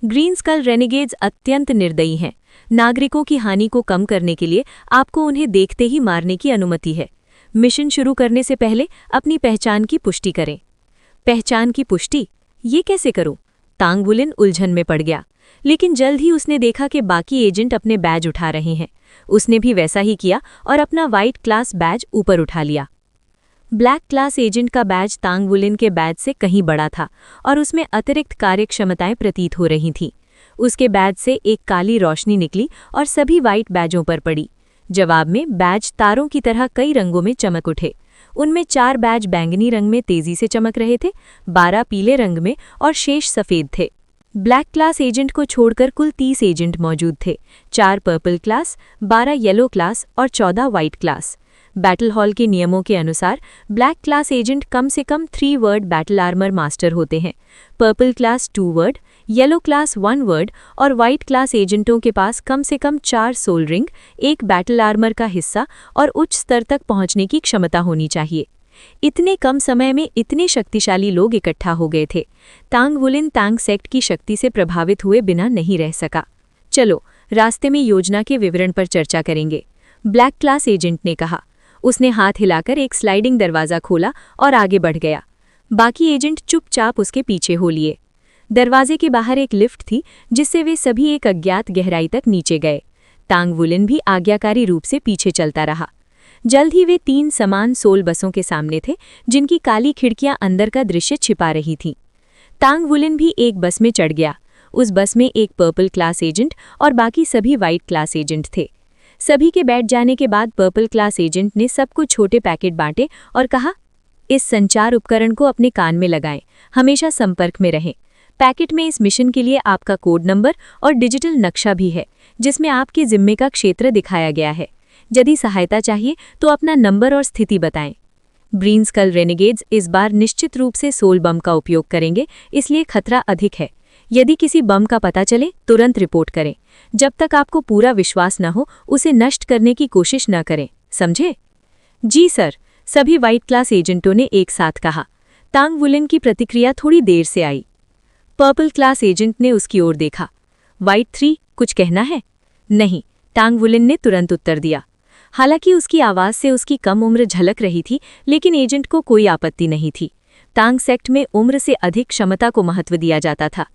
ग्रीन स्कल रेनेगेड्स अत्यंत निर्दयी हैं। नागरिकों की हानि को कम करने के लिए आपको उन्हें देखते ही मारने की अनुमति है। मिशन शुरू करने से पहले अपनी पहचान की पुष्टि करें। पहचान की पुष्टि? ये कैसे करूं? तांग वुलिन उलझन में पड़ गया, लेकिन जल्द ही उसने देखा कि बाकी एजेंट अपने बैज उठा रहे हैं। उसने भी वैसा ही किया और अपना व्हाइट क्लास बैज ऊपर उठा लिया। ब्लैक क्लास एजेंट का बैज तांग वुलिन के बैज से कहीं बड़ा था और उसमें अतिरिक्त कार्यक्षमताएं प्रतीत हो रही थीं। उसके बैज से एक काली रोशनी निकली और सभी व्हाइट बैजों पर पड़ी। जवाब में बैज तारों की तरह कई रंगों में चमक उठे। उनमें 4 बैज बैंगनी रंग में तेजी से चमक रहे थे, 12 पीले रंग में और शेष सफ़ेद थे। ब्लैक क्लास एजेंट को छोड़कर कुल 30 एजेंट मौजूद थे, 4 पर्पल क्लास, 12 येलो क्लास और 14 व्हाइट क्लास। बैटल हॉल के नियमों के अनुसार ब्लैक क्लास एजेंट कम से कम 3 वर्ड बैटल आर्मर मास्टर होते हैं, purple class 2 word, yellow class 1 word और व्हाइट क्लास एजेंटों के पास कम से कम 4 सोल रिंग, 1 बैटल आर्मर का हिस्सा और उच्च स्तर तक पहुंचने की क्षमता होनी चाहिए। इतने कम समय में इतने शक्तिशाली लोग इकट्ठा हो गए थे। तांग वुलिन तांग सेक्ट की शक्ति से प्रभावित हुए बिना नहीं रह सका। चलो, रास्ते में योजना के विवरण पर चर्चा करेंगे, ब्लैक क्लास एजेंट ने कहा। उसने हाथ हिलाकर एक स्लाइडिंग दरवाज़ा खोला और आगे बढ़ गया। बाकी एजेंट चुपचाप उसके पीछे हो लिए। दरवाजे के बाहर एक लिफ्ट थी, जिससे वे सभी एक अज्ञात गहराई तक नीचे गए। तांग वुलिन भी आज्ञाकारी रूप से पीछे चलता रहा। जल्द ही वे 3 समान सोल बसों के सामने थे, जिनकी काली खिड़कियां अंदर का दृश्य छिपा रही थीं। तांग वुलिन भी एक बस में चढ़ गया। उस बस में एक पर्पल क्लास एजेंट और बाकी सभी व्हाइट क्लास एजेंट थे। सभी के बैठ जाने के बाद पर्पल क्लास एजेंट ने सबको छोटे पैकेट बांटे और कहा, इस संचार उपकरण को अपने कान में लगाएं, हमेशा संपर्क में रहें। पैकेट में इस मिशन के लिए आपका कोड नंबर और डिजिटल नक्शा भी है, जिसमें आपके जिम्मे का क्षेत्र दिखाया गया है। यदि सहायता चाहिए तो अपना नंबर और स्थिति बताएं। ग्रीन स्कल रेनेगेड्स इस बार निश्चित रूप से सोल बम का उपयोग करेंगे, इसलिए खतरा अधिक है। यदि किसी बम का पता चले, तुरंत रिपोर्ट करें। जब तक आपको पूरा विश्वास न हो, उसे नष्ट करने की कोशिश न करें, समझे? जी सर, सभी व्हाइट क्लास एजेंटों ने एक साथ कहा। तांग वुलिन की प्रतिक्रिया थोड़ी देर से आई। पर्पल क्लास एजेंट ने उसकी ओर देखा। व्हाइट 3, कुछ कहना है? नहीं, तांग वुलिन ने तुरंत उत्तर दिया। हालांकि उसकी आवाज़ से उसकी कम उम्र झलक रही थी, लेकिन एजेंट को कोई आपत्ति नहीं थी। तांग सेक्ट में उम्र से अधिक क्षमता को महत्व दिया जाता था।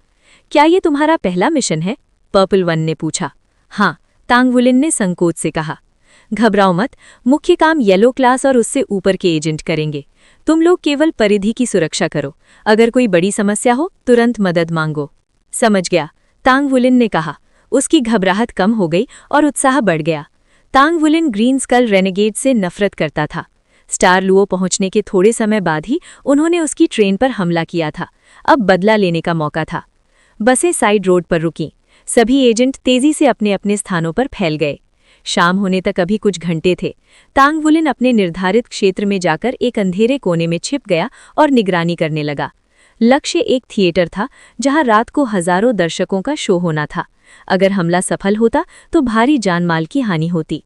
क्या ये तुम्हारा पहला मिशन है? पर्पल 1 ने पूछा। हाँ, तांग वुलिन ने संकोच से कहा। घबराओ मत, मुख्य काम येलो क्लास और उससे ऊपर के एजेंट करेंगे। तुम लोग केवल परिधि की सुरक्षा करो। अगर कोई बड़ी समस्या हो, तुरंत मदद मांगो। समझ गया, तांग वुलिन ने कहा। उसकी घबराहट कम हो गई और उत्साह बढ़ गया। तांग वुलिन ग्रीन स्कल रेनेगेड से नफरत करता था। स्टार लुओ पहुंचने के थोड़े समय बाद ही उन्होंने उसकी ट्रेन पर हमला किया था। अब बदला लेने का मौका था। बसें साइड रोड पर रुकीं। सभी एजेंट तेजी से अपने अपने स्थानों पर फैल गए। शाम होने तक अभी कुछ घंटे थे। तांग वुलिन अपने निर्धारित क्षेत्र में जाकर एक अंधेरे कोने में छिप गया और निगरानी करने लगा। लक्ष्य एक थिएटर था जहां रात को हजारों दर्शकों का शो होना था। अगर हमला सफल होता तो भारी जानमाल की हानि होती।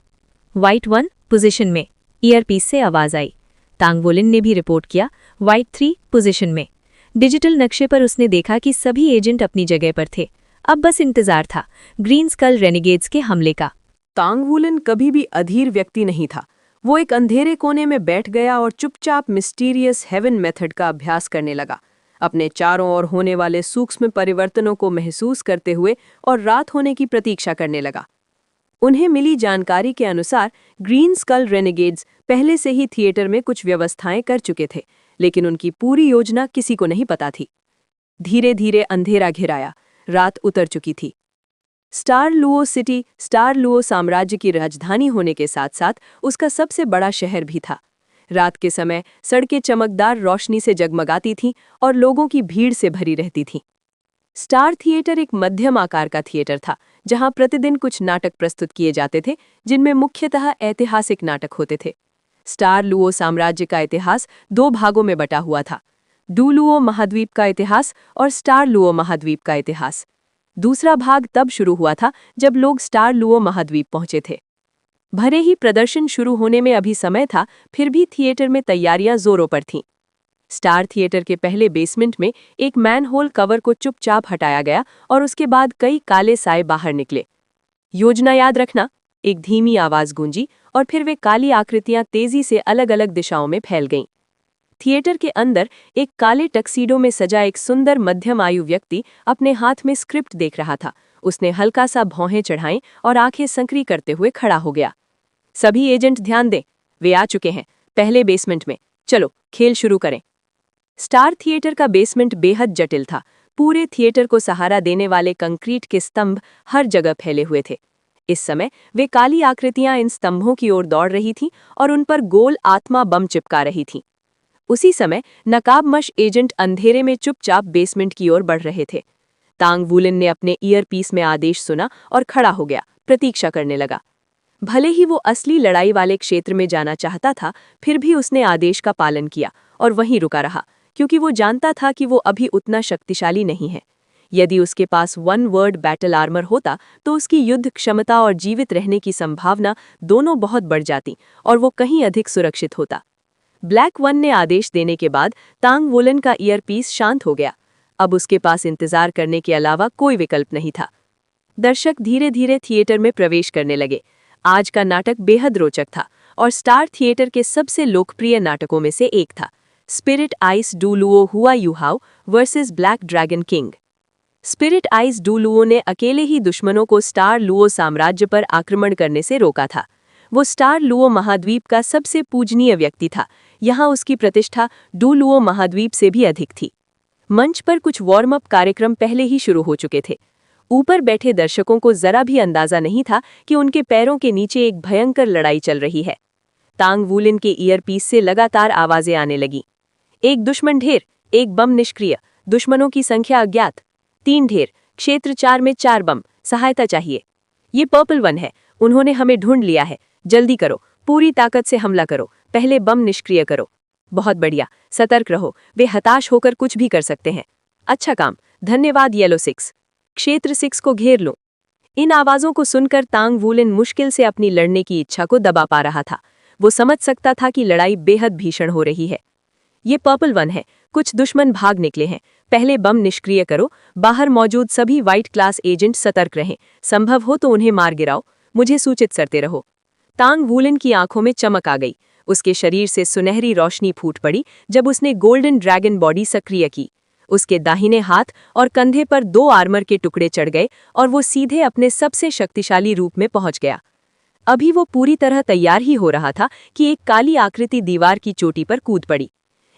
व्हाइट 1 पोजीशन में, ईयरपीस से आवाज आई। तांग वुलिन ने भी रिपोर्ट किया, व्हाइट 3 पोजीशन में। डिजिटल नक्शे पर उसने देखा कि सभी एजेंट अपनी जगह पर थे। अब बस इंतजार था ग्रीन स्कल रेनिगेड्स के हमले का। तांग वुलिन कभी भी अधीर व्यक्ति नहीं था। वो एक अंधेरे कोने में बैठ गया और चुपचाप मिस्टीरियस हेवन मेथड का अभ्यास करने लगा, अपने चारों ओर होने वाले सूक्ष्म परिवर्तनों को महसूस करते हुए और रात होने की प्रतीक्षा करने लगा। उन्हें मिली जानकारी के अनुसार ग्रीन स्कल रेनेगेड्स पहले से ही थिएटर में कुछ व्यवस्थाएं कर चुके थे, लेकिन उनकी पूरी योजना किसी को नहीं पता थी। धीरे धीरे अंधेरा घिराया, रात उतर चुकी थी। Star Luo city star Luo साम्राज्य की राजधानी होने के साथ साथ उसका सबसे बड़ा शहर भी था। रात के समय सड़कें चमकदार रोशनी से जगमगाती थीं और लोगों की भीड़ से भरी रहती थीं। स्टार थिएटर एक मध्यम आकार का थिएटर था जहां प्रतिदिन कुछ नाटक प्रस्तुत किए जाते थे, जिनमें मुख्यतः ऐतिहासिक नाटक होते थे। स्टार लुओ साम्राज्य का इतिहास 2 भागों में बटा हुआ था, डू लुओ महाद्वीप का इतिहास और स्टार लुओ महाद्वीप का इतिहास। दूसरा भाग तब शुरू हुआ था जब लोग स्टार लुओ महाद्वीप पहुंचे थे। भले ही प्रदर्शन शुरू होने में अभी समय था, फिर भी थिएटर में तैयारियां जोरों पर थीं। स्टार थिएटर के पहले बेसमेंट में एक मैनहोल कवर को चुपचाप हटाया गया और उसके बाद कई काले साए बाहर निकले। योजना याद रखना, एक धीमी आवाज गूंजी और फिर वे काली आकृतियां तेजी से अलग अलग दिशाओं में फैल गईं। थिएटर के अंदर एक काले टक्सीडो में सजा एक सुंदर मध्यम आयु व्यक्ति अपने हाथ में स्क्रिप्ट देख रहा था। उसने हल्का सा भौहें चढ़ाईं और आंखें संकरी करते हुए खड़ा हो गया। सभी एजेंट ध्यान दें, वे आ चुके हैं पहले बेसमेंट में, चलो खेल शुरू करें। स्टार थिएटर का बेसमेंट बेहद जटिल था। पूरे थिएटर को सहारा देने वाले कंक्रीट के स्तंभ हर जगह फैले हुए थे। इस समय वे काली आकृतियां इन स्तंभों की ओर दौड़ रही थीं और उन पर गोल आत्मा बम चिपका रही थीं। उसी समय नकाबमश एजेंट अंधेरे में चुपचाप बेसमेंट की ओर बढ़ रहे थे। तांग वुलिन ने अपने ईयरपीस में आदेश सुना और खड़ा हो गया, प्रतीक्षा करने लगा। भले ही वो असली लड़ाई वाले क्षेत्र में जाना चाहता था, फिर भी उसने आदेश का पालन किया और वहीं रुका रहा, क्योंकि वो जानता था कि वो अभी उतना शक्तिशाली नहीं है। यदि उसके पास 1 वर्ड बैटल आर्मर होता तो उसकी युद्ध क्षमता और जीवित रहने की संभावना दोनों बहुत बढ़ जाती और वो कहीं अधिक सुरक्षित होता। ब्लैक 1 ने आदेश देने के बाद तांग वुलिन का ईयरपीस शांत हो गया। अब उसके पास इंतजार करने के अलावा कोई विकल्प नहीं था। दर्शक धीरे धीरे थिएटर में प्रवेश करने लगे। आज का नाटक बेहद रोचक था और स्टार थिएटर के सबसे लोकप्रिय नाटकों में से एक था, स्पिरिट आइस डू लुओ हुआ you how versus black dragon king. Spirit ice do Luo ने अकेले ही दुश्मनों को स्टार लुओ साम्राज्य पर आक्रमण करने से रोका था। वो स्टार लुओ महाद्वीप का सबसे पूजनीय व्यक्ति था। यहाँ उसकी प्रतिष्ठा डू लुओ महाद्वीप से भी अधिक थी। मंच पर कुछ वार्म अप कार्यक्रम पहले ही शुरू हो चुके थे। ऊपर बैठे दर्शकों को जरा भी अंदाजा नहीं था कि उनके पैरों के नीचे एक भयंकर लड़ाई चल रही है। तांग वुलिन के ईयरपीस से लगातार आवाजें आने लगी। एक दुश्मन ढेर, एक बम निष्क्रिय, दुश्मनों की संख्या अज्ञात, 3 ढेर, क्षेत्र 4 में 4 बम, सहायता चाहिए। ये पर्पल 1 है, उन्होंने हमें ढूंढ लिया है, जल्दी करो, पूरी ताकत से हमला करो, पहले बम निष्क्रिय करो। बहुत बढ़िया, सतर्क रहो, वे हताश होकर कुछ भी कर सकते हैं। अच्छा काम, धन्यवाद येलो 6, क्षेत्र 6 को घेर लो। इन आवाजों को सुनकर तांग वुलिन मुश्किल से अपनी लड़ने की इच्छा को दबा पा रहा था। वो समझ सकता था कि लड़ाई बेहद भीषण हो रही है। ये पर्पल 1 है, कुछ दुश्मन भाग निकले हैं, पहले बम निष्क्रिय करो, बाहर मौजूद सभी व्हाइट क्लास एजेंट सतर्क रहें, संभव हो तो उन्हें मार गिराओ, मुझे सूचित करते रहो। तांग वुलिन की आंखों में चमक आ गई। उसके शरीर से सुनहरी रोशनी फूट पड़ी जब उसने गोल्डन ड्रैगन बॉडी सक्रिय की। उसके दाहिने हाथ और कंधे पर 2 आर्मर के टुकड़े चढ़ गए और वो सीधे अपने सबसे शक्तिशाली रूप में पहुंच गया। अभी वो पूरी तरह तैयार ही हो रहा था कि एक काली आकृति दीवार की चोटी पर कूद पड़ी।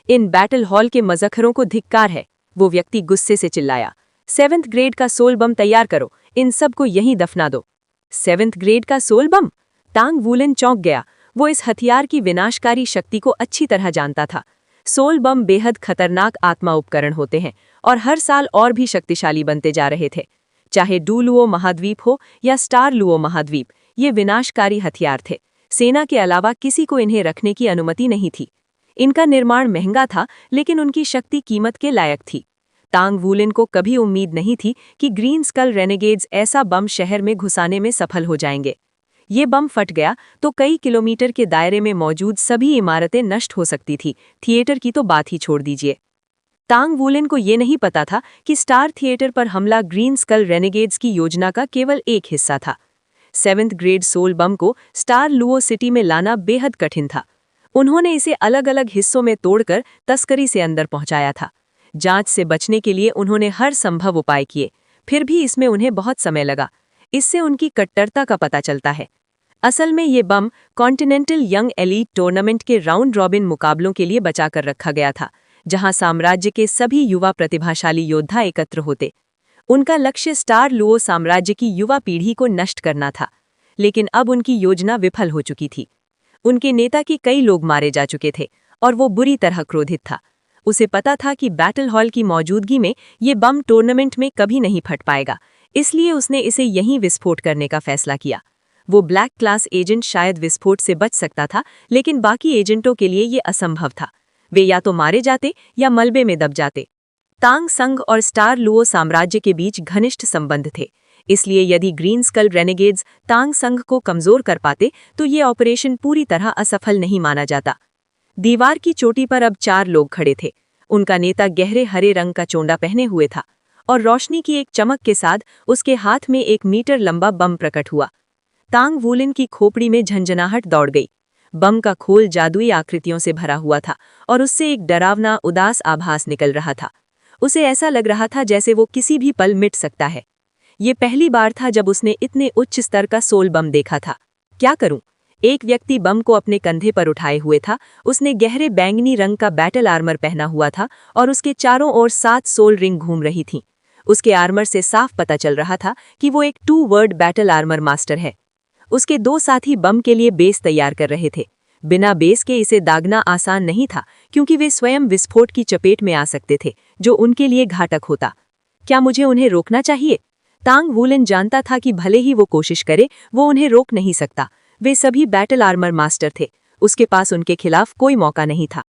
इन बैटल हॉल के मजखरों को धिक्कार है, वो व्यक्ति गुस्से से चिल्लाया। 7th ग्रेड का सोल बम तैयार करो, इन सबको यहीं दफना दो। 7th ग्रेड का सोल बम? तांग वुलिन चौंक गया। वो इस हथियार की विनाशकारी शक्ति को अच्छी तरह जानता था। सोल बम बेहद खतरनाक आत्मा उपकरण होते हैं और हर साल और भी शक्तिशाली बनते जा रहे थे। चाहे डू लुओ महाद्वीप हो या स्टार लुओ महाद्वीप, ये विनाशकारी हथियार थे। सेना के अलावा किसी को इन्हें रखने की अनुमति नहीं थी। इनका निर्माण महंगा था, लेकिन उनकी शक्ति कीमत के लायक थी। तांग वुलिन को कभी उम्मीद नहीं थी कि ग्रीन स्कल रेनेगेड्स ऐसा बम शहर में घुसाने में सफल हो जाएंगे। ये बम फट गया तो कई किलोमीटर के दायरे में मौजूद सभी इमारतें नष्ट हो सकती थी, थिएटर की तो बात ही छोड़ दीजिए। तांग वुलिन को ये नहीं पता था कि स्टार थिएटर पर हमला ग्रीन स्कल रेनेगेड्स की योजना का केवल एक हिस्सा था। 7th ग्रेड सोल बम को स्टार लुओ सिटी में लाना बेहद कठिन था। उन्होंने इसे अलग अलग हिस्सों में तोड़कर तस्करी से अंदर पहुंचाया था। जांच से बचने के लिए उन्होंने हर संभव उपाय किए, फिर भी इसमें उन्हें बहुत समय लगा। इससे उनकी कट्टरता का पता चलता है। असल में ये बम कॉन्टिनेंटल यंग एलीट टूर्नामेंट के राउंड रॉबिन मुकाबलों के लिए बचाकर रखा गया था, जहां साम्राज्य के सभी युवा प्रतिभाशाली योद्धा एकत्र होते। उनका लक्ष्य स्टार लुओ साम्राज्य की युवा पीढ़ी को नष्ट करना था, लेकिन अब उनकी योजना विफल हो चुकी थी। उनके नेता के कई लोग मारे जा चुके थे और वो बुरी तरह क्रोधित था। उसे पता था कि बैटल हॉल की मौजूदगी में ये बम टूर्नामेंट में कभी नहीं फट पाएगा, इसलिए उसने इसे यहीं विस्फोट करने का फैसला किया। वो ब्लैक क्लास एजेंट शायद विस्फोट से बच सकता था, लेकिन बाकी एजेंटों के लिए ये असंभव था। वे या तो मारे जाते या मलबे में दब जाते। तांग संघ और स्टार लुओ साम्राज्य के बीच घनिष्ठ संबंध थे, इसलिए यदि ग्रीन स्कल रेनेगेड्स तांग संघ को कमजोर कर पाते तो ये ऑपरेशन पूरी तरह असफल नहीं माना जाता। दीवार की चोटी पर अब 4 लोग खड़े थे। उनका नेता गहरे हरे रंग का चोंडा पहने हुए था और रोशनी की एक चमक के साथ उसके हाथ में 1 मीटर लंबा बम प्रकट हुआ। तांग वुलिन की खोपड़ी में झंझनाहट दौड़ गई। बम का खोल जादुई आकृतियों से भरा हुआ था और उससे एक डरावना उदास आभास निकल रहा था। उसे ऐसा लग रहा था जैसे वो किसी भी पल मिट सकता है। ये पहली बार था जब उसने इतने उच्च स्तर का सोल बम देखा था। क्या करूं? एक व्यक्ति बम को अपने कंधे पर उठाए हुए था। उसने गहरे बैंगनी रंग का बैटल आर्मर पहना हुआ था और उसके चारों ओर 7 सोल रिंग घूम रही थीं। उसके आर्मर से साफ पता चल रहा था कि वो एक 2 वर्ड बैटल आर्मर मास्टर है। उसके 2 साथी बम के लिए बेस तैयार कर रहे थे। बिना बेस के इसे दागना आसान नहीं था, क्योंकि वे स्वयं विस्फोट की चपेट में आ सकते थे, जो उनके लिए घातक होता। क्या मुझे उन्हें रोकना चाहिए? तांग वुलिन जानता था कि भले ही वो कोशिश करे, वो उन्हें रोक नहीं सकता। वे सभी बैटल आर्मर मास्टर थे। उसके पास उनके खिलाफ कोई मौका नहीं था।